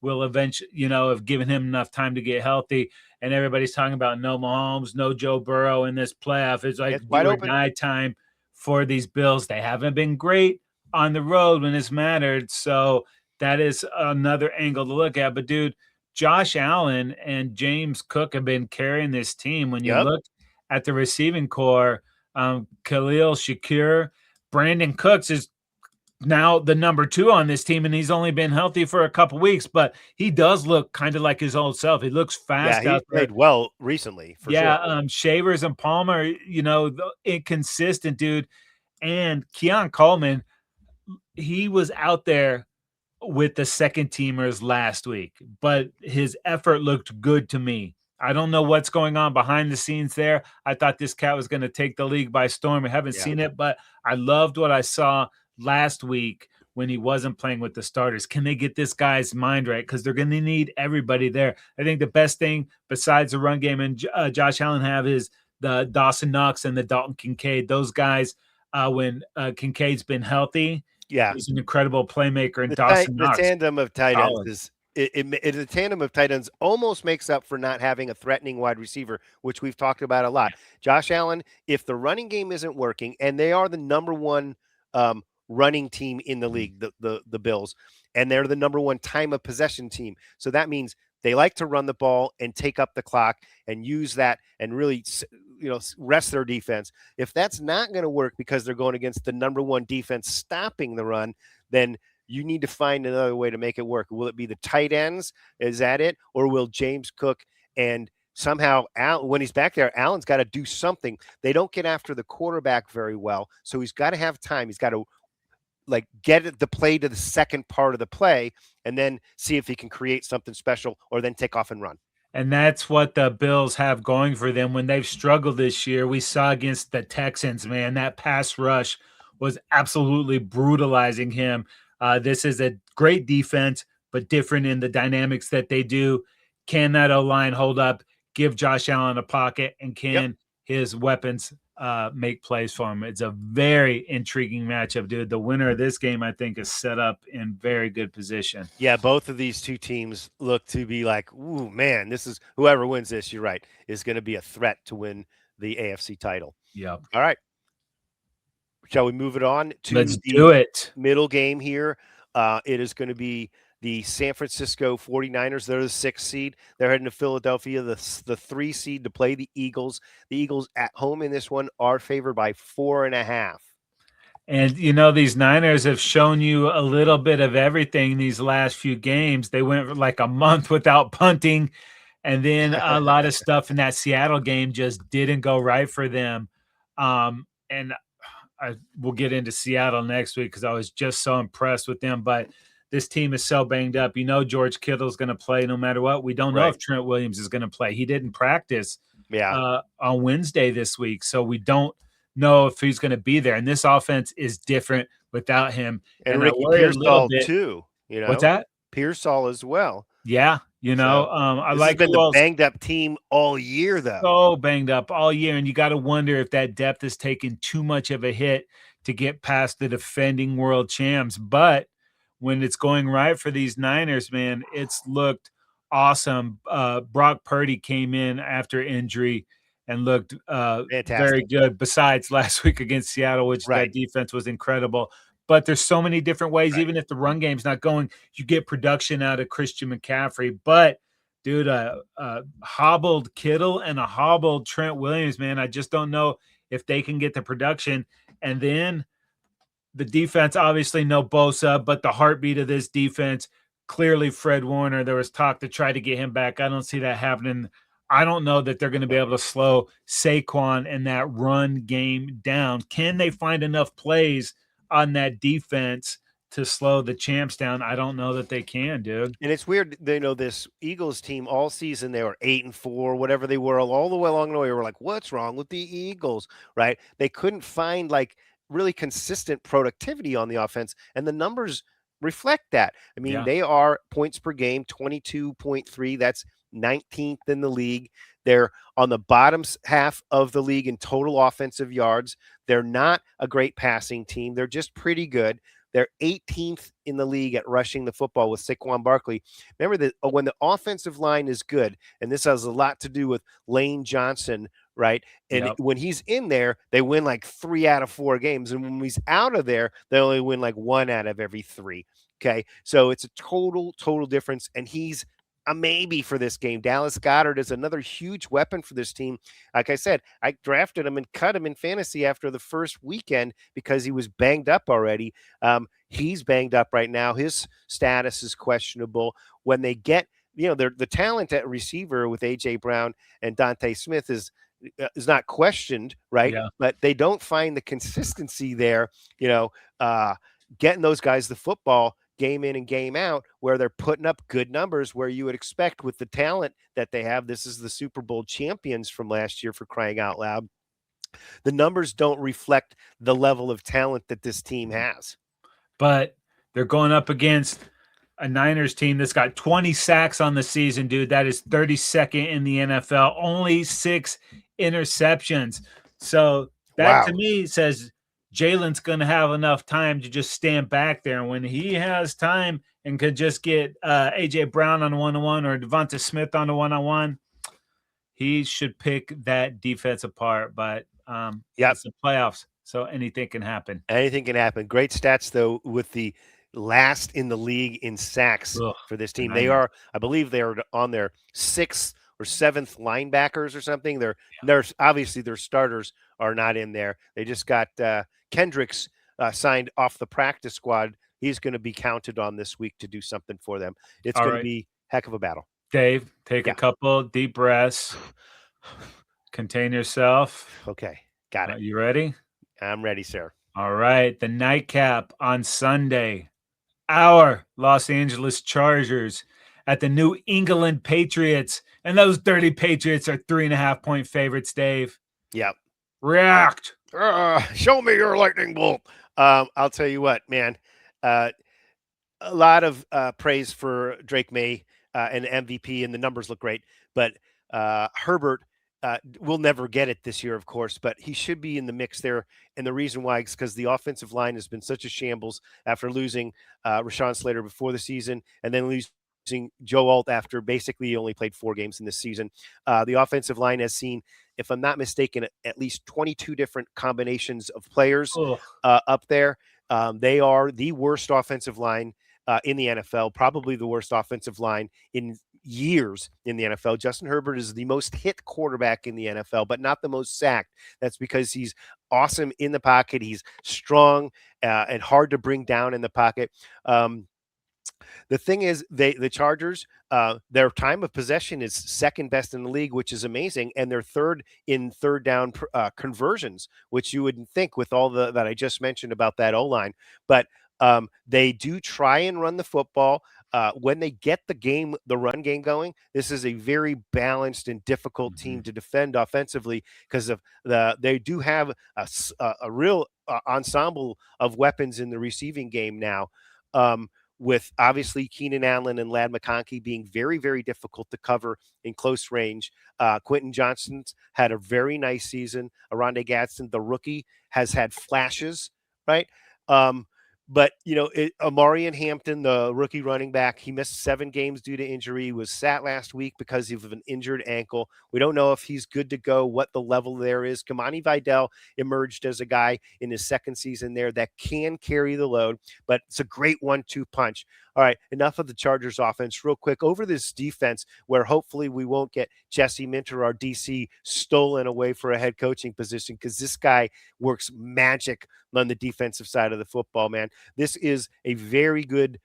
will eventually, have given him enough time to get healthy. And everybody's talking about no Mahomes, no Joe Burrow in this playoff. It's like do or die time for these Bills. They haven't been great on the road when it's mattered. So that is another angle to look at. But, dude, Josh Allen and James Cook have been carrying this team. When you look at the receiving core, Khalil Shakir, Brandon Cooks is now the number 2 on this team, and he's only been healthy for a couple weeks, but he does look kind of like his old self. He looks fast. Yeah, he's played well recently. For sure. Shavers and Palmer, inconsistent, dude. And Keon Coleman, he was out there with the second teamers last week, but his effort looked good to me. I don't know what's going on behind the scenes there. I thought this cat was going to take the league by storm. I haven't seen it, but I loved what I saw last week when he wasn't playing with the starters. Can they get this guy's mind right? Because they're going to need everybody there. I think the best thing besides the run game and Josh Allen have is the Dawson Knox and the Dalton Kincaid. Those guys, when Kincaid's been healthy, he's an incredible playmaker. And Dawson Knox, the tandem of tight ends is the tandem of tight ends almost makes up for not having a threatening wide receiver, which we've talked about a lot. Josh Allen, if the running game isn't working, and they are the number 1 running team in the league, the Bills, and they're the number 1 time of possession team. So that means they like to run the ball and take up the clock and use that and really, rest their defense. If that's not going to work because they're going against the number 1 defense stopping the run, then you need to find another way to make it work. Will it be the tight ends? Is that it? Or will James Cook and somehow when he's back there, Allen's got to do something. They don't get after the quarterback very well. So he's got to have time. He's got to get the play to the second part of the play and then see if he can create something special or then take off and run. And that's what the Bills have going for them when they've struggled this year. We saw against the Texans, man, that pass rush was absolutely brutalizing him. This is a great defense, but different in the dynamics that they do. Can that O-line hold up, give Josh Allen a pocket, and can his weapons make plays for him. It's a very intriguing matchup, dude. The winner of this game, I think, is set up in very good position. Yeah, both of these two teams look to be like, ooh, man, this is whoever wins this, you're right, is going to be a threat to win the AFC title. Yep. All right. Shall we move it on to Let's do the it. middle game here? It is going to be the San Francisco 49ers. They're the 6th seed. They're heading to Philadelphia, the 3 seed, to play the Eagles. The Eagles at home in this one are favored by 4.5. And these Niners have shown you a little bit of everything these last few games. They went like a month without punting, and then a lot of stuff in that Seattle game just didn't go right for them. And we'll get into Seattle next week because I was just so impressed with them. But this team is so banged up. George Kittle's going to play no matter what. We don't know if Trent Williams is going to play. He didn't practice on Wednesday this week, so we don't know if he's going to be there. And this offense is different without him. And Ricky Pearsall too. What's that? Pearsall as well. Yeah. I like been the banged up team all year, though. So banged up all year. And you got to wonder if that depth is taking too much of a hit to get past the defending world champs. But when it's going right for these Niners, man, it's looked awesome. Brock Purdy came in after injury and looked very good, besides last week against Seattle, which that defense was incredible. But there's so many different ways, even if the run game's not going, you get production out of Christian McCaffrey. But, dude, a hobbled Kittle and a hobbled Trent Williams, man, I just don't know if they can get the production. And then the defense, obviously no Bosa, but the heartbeat of this defense, clearly Fred Warner. There was talk to try to get him back. I don't see that happening. I don't know that they're going to be able to slow Saquon and that run game down. Can they find enough plays on that defense to slow the champs down? I don't know that they can, dude. And it's weird, this Eagles team all season, they were 8-4, whatever they were, all the way along the way. We're like, what's wrong with the Eagles, right? They couldn't find like really consistent productivity on the offense, and the numbers reflect that. I mean, they are points per game, 22.3. That's 19th in the league. They're on the bottom half of the league in total offensive yards. They're not a great passing team. They're just pretty good. They're 18th in the league at rushing the football with Saquon Barkley. Remember that when the offensive line is good, and this has a lot to do with Lane Johnson, right? And when he's in there, they win like 3 out of 4 games. And when he's out of there, they only win like 1 out of every 3. Okay. So it's a total difference. And he's a maybe for this game. Dallas Goedert is another huge weapon for this team. Like I said, I drafted him and cut him in fantasy after the first weekend because he was banged up already. He's banged up right now. His status is questionable. When they get, the talent at receiver with A.J. Brown and Dante Smith is not questioned, right? Yeah. But they don't find the consistency there, getting those guys the football game in and game out, where they're putting up good numbers, where you would expect with the talent that they have. This is the Super Bowl champions from last year, for crying out loud. The numbers don't reflect the level of talent that this team has. But they're going up against a Niners team that's got 20 sacks on the season, dude. That is 32nd in the NFL. Only 6 interceptions. So that to me says Jalen's going to have enough time to just stand back there. And when he has time and could just get A.J. Brown on a one-on-one or Devonta Smith on a one-on-one, he should pick that defense apart. But it's the playoffs, so anything can happen. Anything can happen. Great stats, though, with the last in the league in sacks for this team. They are, I believe they are on their 6th or 7th linebackers or something. They're obviously their starters are not in there. They just got Kendricks signed off the practice squad. He's going to be counted on this week to do something for them. It's going to be heck of a battle. Dave, take a couple deep breaths. Contain yourself. Okay, got it. You ready? I'm ready, sir. All right. The nightcap on Sunday. Our Los Angeles Chargers at the New England Patriots. And those dirty Patriots are 3.5-point favorites, Dave. Yep. React. Show me your lightning bolt. I'll tell you what, man. A lot of praise for Drake May and MVP, and the numbers look great. But Herbert we'll never get it this year, of course, but he should be in the mix there. And the reason why is because the offensive line has been such a shambles after losing Rashawn Slater before the season and then losing Joe Alt after basically he only played 4 games in this season. The offensive line has seen, if I'm not mistaken, at least 22 different combinations of players Ugh. up there. They are the worst offensive line in the NFL, probably the worst offensive line in years in the NFL. Justin Herbert is the most hit quarterback in the NFL, but not the most sacked. That's because he's awesome in the pocket. He's strong and hard to bring down in the pocket. The thing is, the Chargers, their time of possession is second best in the league, which is amazing, and they're third in third down conversions, which you wouldn't think with all that I just mentioned about that O line. But they do try and run the football. When they get the run game going, this is a very balanced and difficult team to defend offensively because of they do have a real ensemble of weapons in the receiving game now. With obviously Keenan Allen and Ladd McConkey being very, very difficult to cover in close range. Quentin Johnston's had a very nice season. Aronde Gadsden, the rookie, has had flashes, right? But, Amarian Hampton, the rookie running back, he missed 7 games due to injury. He was sat last week because of an injured ankle. We don't know if he's good to go, what the level there is. Kamani Vidal emerged as a guy in his second season there that can carry the load, but it's a great 1-2 punch. All right, enough of the Chargers offense. Real quick, over this defense where hopefully we won't get Jesse Minter, our DC, stolen away for a head coaching position because this guy works magic on the defensive side of the football, man. This is a very good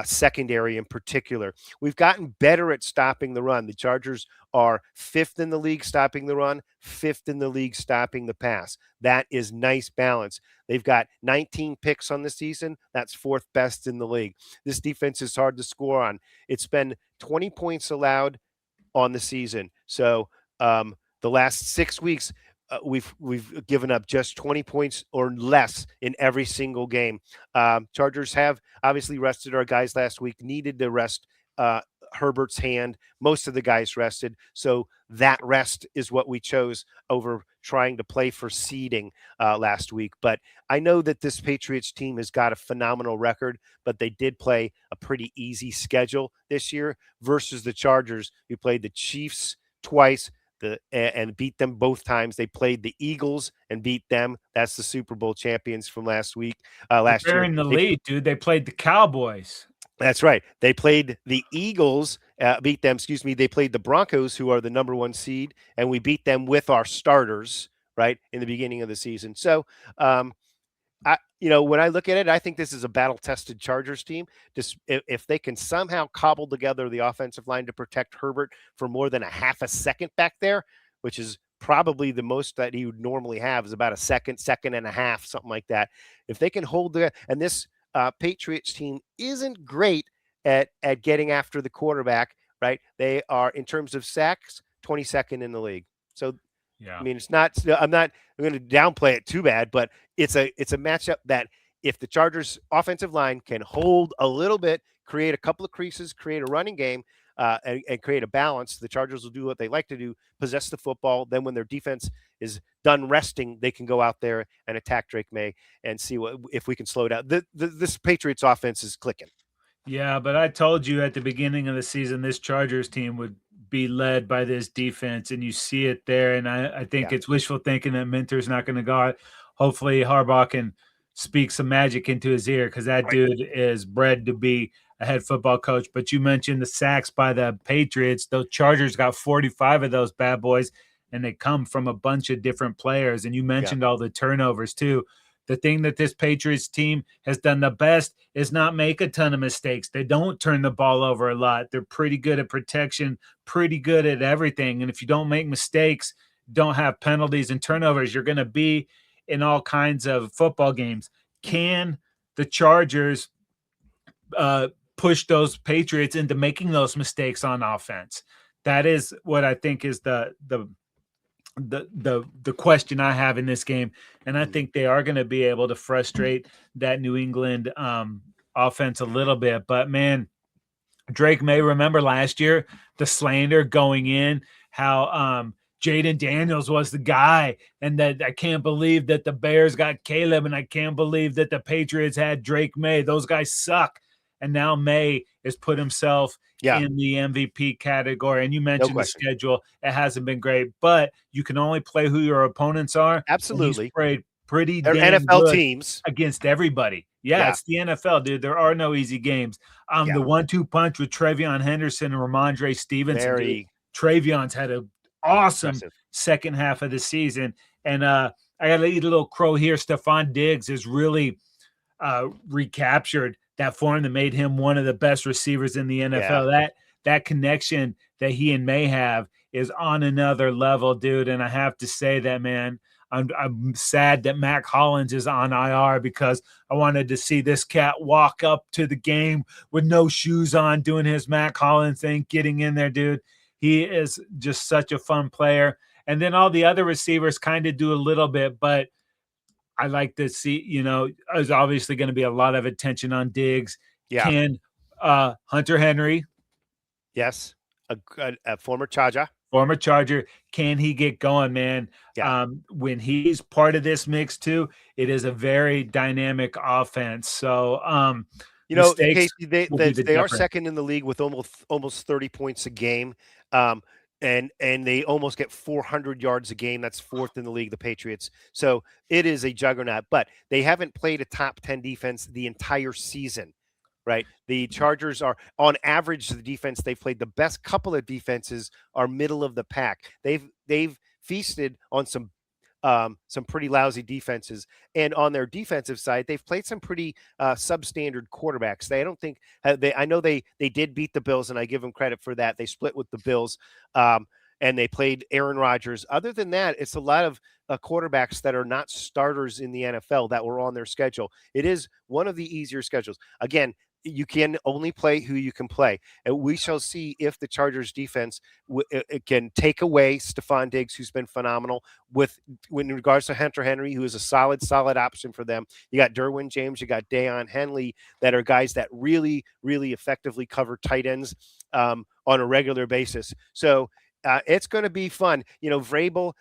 secondary in particular. We've gotten better at stopping the run. The Chargers are 5th in the league stopping the run, 5th in the league stopping the pass. That is nice balance. They've got 19 picks on the season. That's 4th best in the league. This defense is hard to score on. It's been 20 points allowed on the season. So the last 6 weeks, we've given up just 20 points or less in every single game. Chargers have obviously rested our guys last week, needed to rest Herbert's hand. Most of the guys rested. So that rest is what we chose over trying to play for seeding last week. But I know that this Patriots team has got a phenomenal record, but they did play a pretty easy schedule this year versus the Chargers, who played the Chiefs twice, and beat them both times. They played the Eagles and beat them. That's the Super Bowl champions from last week. Last year, They're in the lead, dude. They played the Cowboys. That's right. They played the Eagles, beat them. Excuse me. They played the Broncos, who are the number 1 seed, and we beat them with our starters right in the beginning of the season. So, when I look at it, I think this is a battle-tested Chargers team. Just if they can somehow cobble together the offensive line to protect Herbert for more than a half a second back there, which is probably the most that he would normally have is about a second and a half, something like that. If they can hold and this Patriots team isn't great at getting after the quarterback, right? They are, in terms of sacks, 22nd in the league. So, yeah. I mean, it's not. I'm going to downplay it too bad, but it's a matchup that if the Chargers offensive line can hold a little bit, create a couple of creases, create a running game, and create a balance, the Chargers will do what they like to do, possess the football. Then when their defense is done resting, they can go out there and attack Drake May and see if we can slow down. This Patriots offense is clicking. Yeah, but I told you at the beginning of the season this Chargers team would be led by this defense, and you see it there. And I think it's wishful thinking that Minter's not going to go out. Hopefully Harbaugh can speak some magic into his ear because that dude is bred to be a head football coach. But you mentioned the sacks by the Patriots. Those Chargers got 45 of those bad boys, and they come from a bunch of different players. And you mentioned all the turnovers too. The thing that this Patriots team has done the best is not make a ton of mistakes. They don't turn the ball over a lot. They're pretty good at protection, pretty good at everything. And if you don't make mistakes, don't have penalties and turnovers, you're going to be in all kinds of football games. Can the Chargers push those Patriots into making those mistakes on offense? That is what I think is the question I have in this game, and I think they are going to be able to frustrate that New England offense a little bit. But man, Drake May, remember last year the slander going in, how Jaden Daniels was the guy, and that I can't believe that the Bears got Caleb, and I can't believe that the Patriots had Drake May. Those guys suck. And now May has put himself in the MVP category. And you mentioned the schedule. It hasn't been great, but you can only play who your opponents are. Absolutely. He's played pretty They're damn NFL good teams against everybody. Yeah, it's the NFL, dude. There are no easy games. The 1-2 punch with Travion Henderson and Ramondre Stevenson. Dude. Travion's had an awesome second half of the season. And I got to eat a little crow here. Stephon Diggs has really recaptured that form that made him one of the best receivers in the NFL. That connection that he and May have is on another level, dude. And I have to say that, man, I'm sad that Mac Hollins is on IR because I wanted to see this cat walk up to the game with no shoes on, doing his Mac Hollins thing, getting in there, dude. He is just such a fun player. And then all the other receivers kind of do a little bit, but I like to see, there's obviously going to be a lot of attention on Diggs. Yeah. Can Hunter Henry. Yes. A former Charger. Former Charger. Can he get going, man? Yeah. When he's part of this mix too, it is a very dynamic offense. So, Casey, they are second in the league with almost 30 points a game. And they almost get 400 yards a game. That's fourth in the league, the Patriots. So it is a juggernaut, but they haven't played a top 10 defense the entire season, right? The Chargers are, on average, the defense they've played, the best couple of defenses are middle of the pack. They've feasted on some pretty lousy defenses, and on their defensive side, they've played some pretty substandard quarterbacks. I know they did beat the Bills, and I give them credit for that. They split with the Bills, and they played Aaron Rodgers. Other than that, it's a lot of quarterbacks that are not starters in the NFL that were on their schedule. It is one of the easier schedules. Again, you can only play who you can play. And we shall see if the Chargers defense can take away Stephon Diggs, who's been phenomenal, in regards to Hunter Henry, who is a solid option for them. You got Derwin James, you got Deion Henley, that are guys that really, really effectively cover tight ends on a regular basis. So it's going to be fun. Vrabel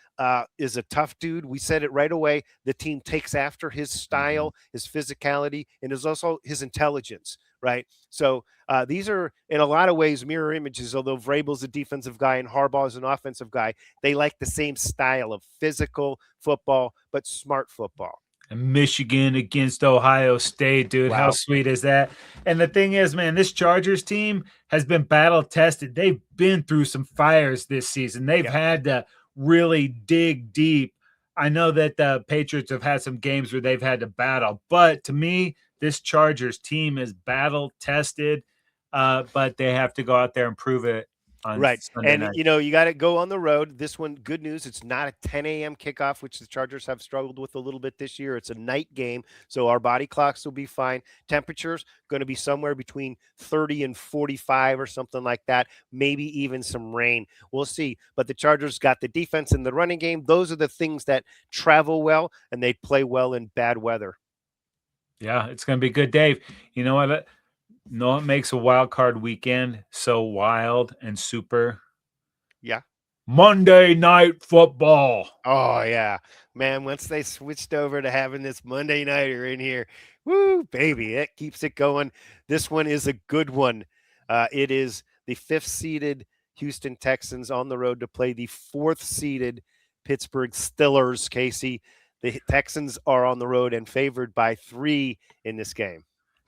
is a tough dude. We said it right away. The team takes after his style, his physicality, and is also his intelligence, right? So these are, in a lot of ways, mirror images, although Vrabel's a defensive guy and Harbaugh's an offensive guy. They like the same style of physical football, but smart football. Michigan against Ohio State, dude. Wow. How sweet is that? And the thing is, man, this Chargers team has been battle tested. They've been through some fires this season. They've had to really dig deep. I know that the Patriots have had some games where they've had to battle, but to me, this Chargers team is battle tested, but they have to go out there and prove it. Right. And, you got to go on the road. This one, good news, it's not a 10 a.m. kickoff, which the Chargers have struggled with a little bit this year. It's a night game, so our body clocks will be fine. Temperatures going to be somewhere between 30 and 45 or something like that, maybe even some rain. We'll see. But the Chargers got the defense and the running game. Those are the things that travel well, and they play well in bad weather. Yeah, it's going to be good, Dave. You know what? No, it makes a wild card weekend so wild and super. Yeah. Monday Night Football. Oh, yeah. Man, once they switched over to having this Monday Nighter in here, woo, baby, it keeps it going. This one is a good one. It is the 5th-seeded Houston Texans on the road to play the 4th-seeded Pittsburgh Steelers, Casey. The Texans are on the road and favored by 3 in this game.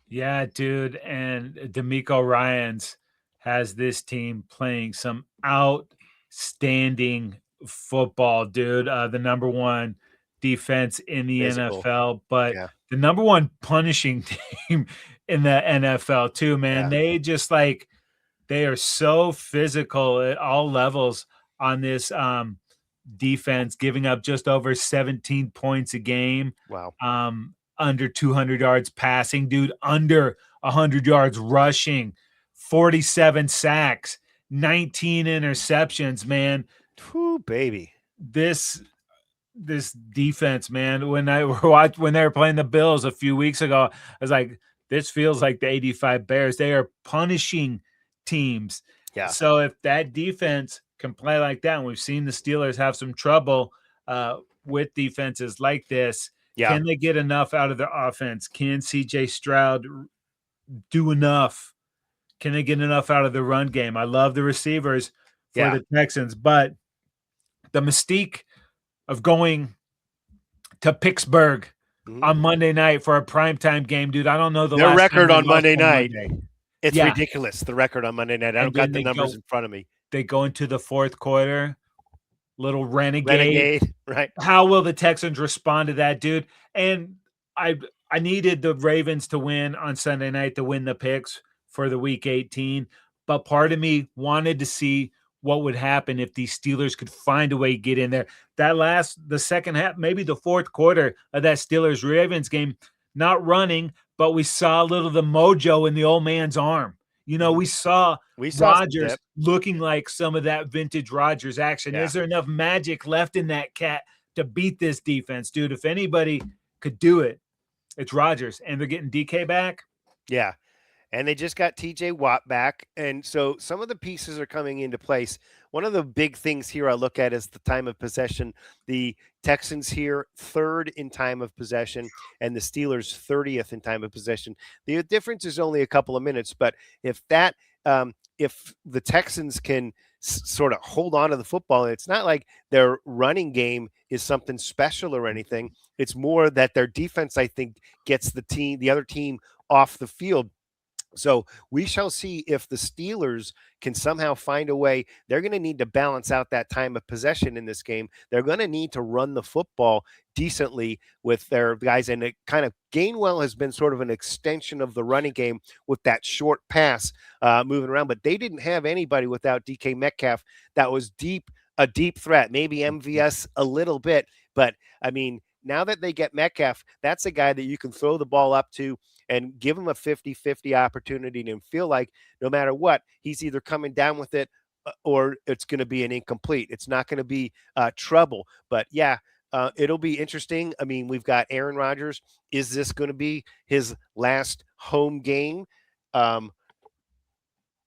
Yeah, dude, and DeMeco Ryans has this team playing some outstanding football, dude. The number 1 defense in the NFL, but the number 1 punishing team in the NFL too, man. They just they are so physical at all levels on this defense, giving up just over 17 points a game. Wow. Under 200 yards passing, dude, under 100 yards rushing, 47 sacks, 19 interceptions, man. Whew, baby. This defense, man, when they were playing the Bills a few weeks ago, I was like, this feels like the 85 Bears. They are punishing teams. Yeah. So if that defense can play like that, and we've seen the Steelers have some trouble with defenses like this. Yeah. Can they get enough out of their offense? Can CJ Stroud do enough? Can they get enough out of the run game? I love the receivers for the Texans, but the mystique of going to Pittsburgh on Monday night for a primetime game, dude. I don't know the their last record time on Monday night. Monday. It's ridiculous. The record on Monday night. I don't got the numbers in front of me. They go into the fourth quarter, little renegade. Right. How will the Texans respond to that, dude? And I needed the Ravens to win on Sunday night to win the picks for the week 18. But part of me wanted to see what would happen if these Steelers could find a way to get in there. The second half, maybe the fourth quarter of that Steelers-Ravens game, not running, but we saw a little of the mojo in the old man's arm. You know, we saw Rodgers looking like some of that vintage Rodgers action. Is there enough magic left in that cat to beat this defense, dude? If anybody could do it, it's Rodgers, and they're getting DK back. Yeah. And they just got TJ Watt back. And so some of the pieces are coming into place. One of the big things here I look at is the time of possession. The Texans here, 3rd in time of possession, and the Steelers 30th in time of possession. The difference is only a couple of minutes, but if the Texans can sort of hold on to the football, it's not like their running game is something special or anything. It's more that their defense, I think, gets the other team off the field. So we shall see if the Steelers can somehow find a way. They're going to need to balance out that time of possession in this game. They're going to need to run the football decently with their guys. And it kind of Gainwell has been sort of an extension of the running game with that short pass moving around. But they didn't have anybody without DK Metcalf that was a deep threat, maybe MVS a little bit. But, I mean, now that they get Metcalf, that's a guy that you can throw the ball up to and give him a 50-50 opportunity and feel like no matter what, he's either coming down with it or it's going to be an incomplete. It's not going to be trouble. But, it'll be interesting. I mean, we've got Aaron Rodgers. Is this going to be his last home game?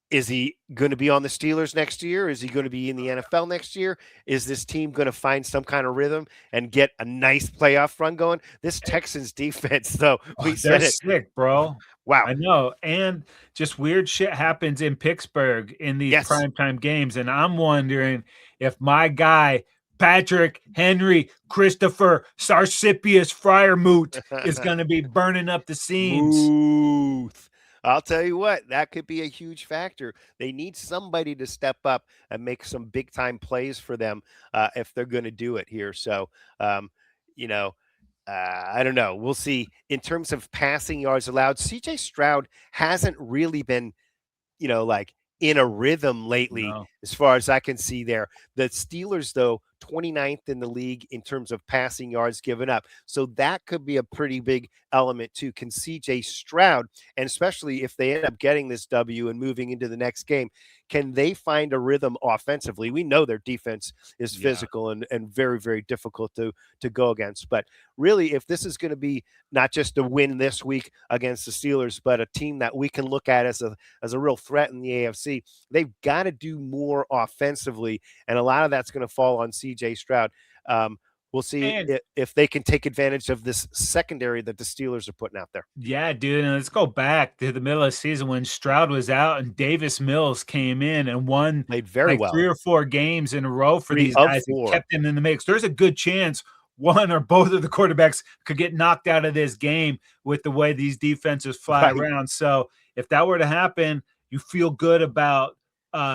Is he going to be on the Steelers next year? Is he going to be in the NFL next year? Is this team going to find some kind of rhythm and get a nice playoff run going? This Texans defense, though, they're sick, bro. Wow. I know. And just weird shit happens in Pittsburgh in these primetime games. And I'm wondering if my guy, Patrick Henry Christopher Sarsipius Fryermuth, is going to be burning up the seams. I'll tell you what, that could be a huge factor. They need somebody to step up and make some big time plays for them if they're going to do it here. So, I don't know. We'll see. In terms of passing yards allowed, CJ Stroud hasn't really been, like in a rhythm lately, as far as I can see there. The Steelers, though, 29th in the league in terms of passing yards given up. So that could be a pretty big element too. Can CJ Stroud, and especially if they end up getting this W and moving into the next game, can they find a rhythm offensively? We know their defense is physical and very, very difficult to go against. But really, if this is going to be not just a win this week against the Steelers, but a team that we can look at as a real threat in the AFC, they've got to do more offensively. And a lot of that's going to fall on CJ Stroud. We'll see if they can take advantage of this secondary that the Steelers are putting out there. Yeah, dude. And let's go back to the middle of the season when Stroud was out and Davis Mills came in and played very well. 3 or 4 games in a row for these guys and kept them in the mix. There's a good chance one or both of the quarterbacks could get knocked out of this game with the way these defenses fly around. So if that were to happen, you feel good about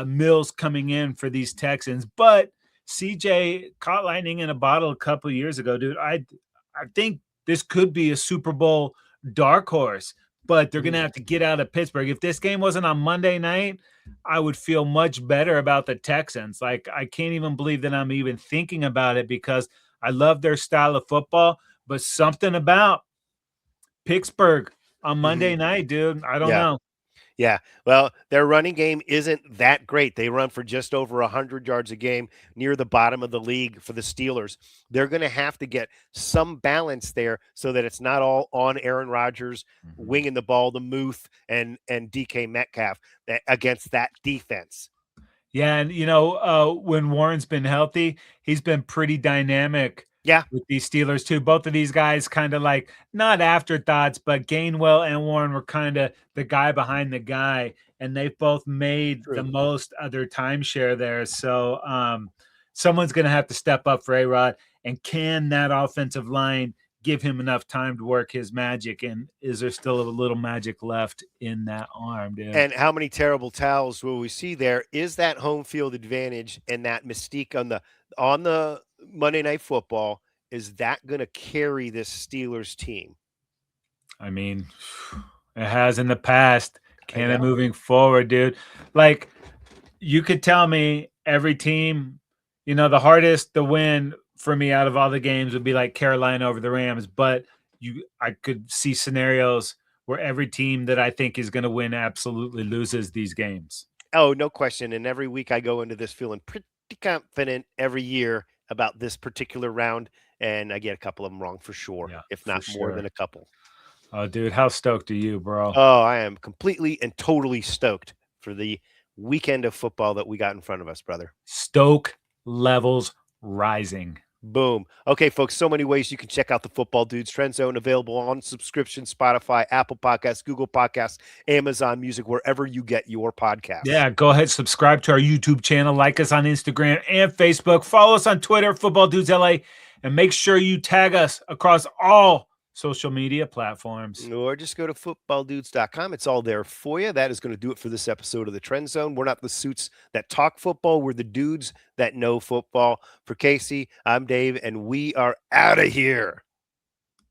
Mills coming in for these Texans. But CJ caught lightning in a bottle a couple of years ago, dude. I think this could be a Super Bowl dark horse, but they're going to have to get out of Pittsburgh. If this game wasn't on Monday night, I would feel much better about the Texans. Like, I can't even believe that I'm even thinking about it because I love their style of football, but something about Pittsburgh on Monday night, dude, I don't know. Yeah, well, their running game isn't that great. They run for just over 100 yards a game, near the bottom of the league for the Steelers. They're going to have to get some balance there so that it's not all on Aaron Rodgers winging the ball, the Muth and DK Metcalf against that defense. Yeah, and when Warren's been healthy, he's been pretty dynamic Yeah, with these Steelers too. Both of these guys kind of like not afterthoughts, but Gainwell and Warren were kind of the guy behind the guy, and they've both made the true. most of their timeshare there. So someone's gonna have to step up for A-Rod. And can that offensive line give him enough time to work his magic? And is there still a little magic left in that arm, dude? And how many terrible towels will we see there? Is that home field advantage and that mystique on the Monday Night Football, is that going to carry this Steelers team? I mean, it has in the past. Can it know. moving forward, dude? Like, you could tell me every team, the hardest to win for me out of all the games would be like Carolina over the Rams, but I could see scenarios where every team that I think is going to win absolutely loses these games. Oh, no question. And every week I go into this feeling pretty confident every year about this particular round, and I get a couple of them wrong for sure, Yeah, if for not more sure. than a couple. Oh, dude, how stoked are you, bro? Oh, I am completely and totally stoked for the weekend of football that we got in front of us, brother. Stoke levels rising. Boom. Okay, folks, so many ways you can check out the Football Dudes Trend Zone, available on subscription, Spotify, Apple Podcasts, Google Podcasts, Amazon Music, wherever you get your podcasts. Yeah, go ahead, subscribe to our YouTube channel, like us on Instagram and Facebook, follow us on Twitter, Football Dudes LA, and make sure you tag us across all social media platforms. Or just go to footballdudes.com. It's all there for you. That is going to do it for this episode of the Trend Zone. We're not the suits that talk football. We're the dudes that know football. For Casey, I'm Dave, and we are out of here.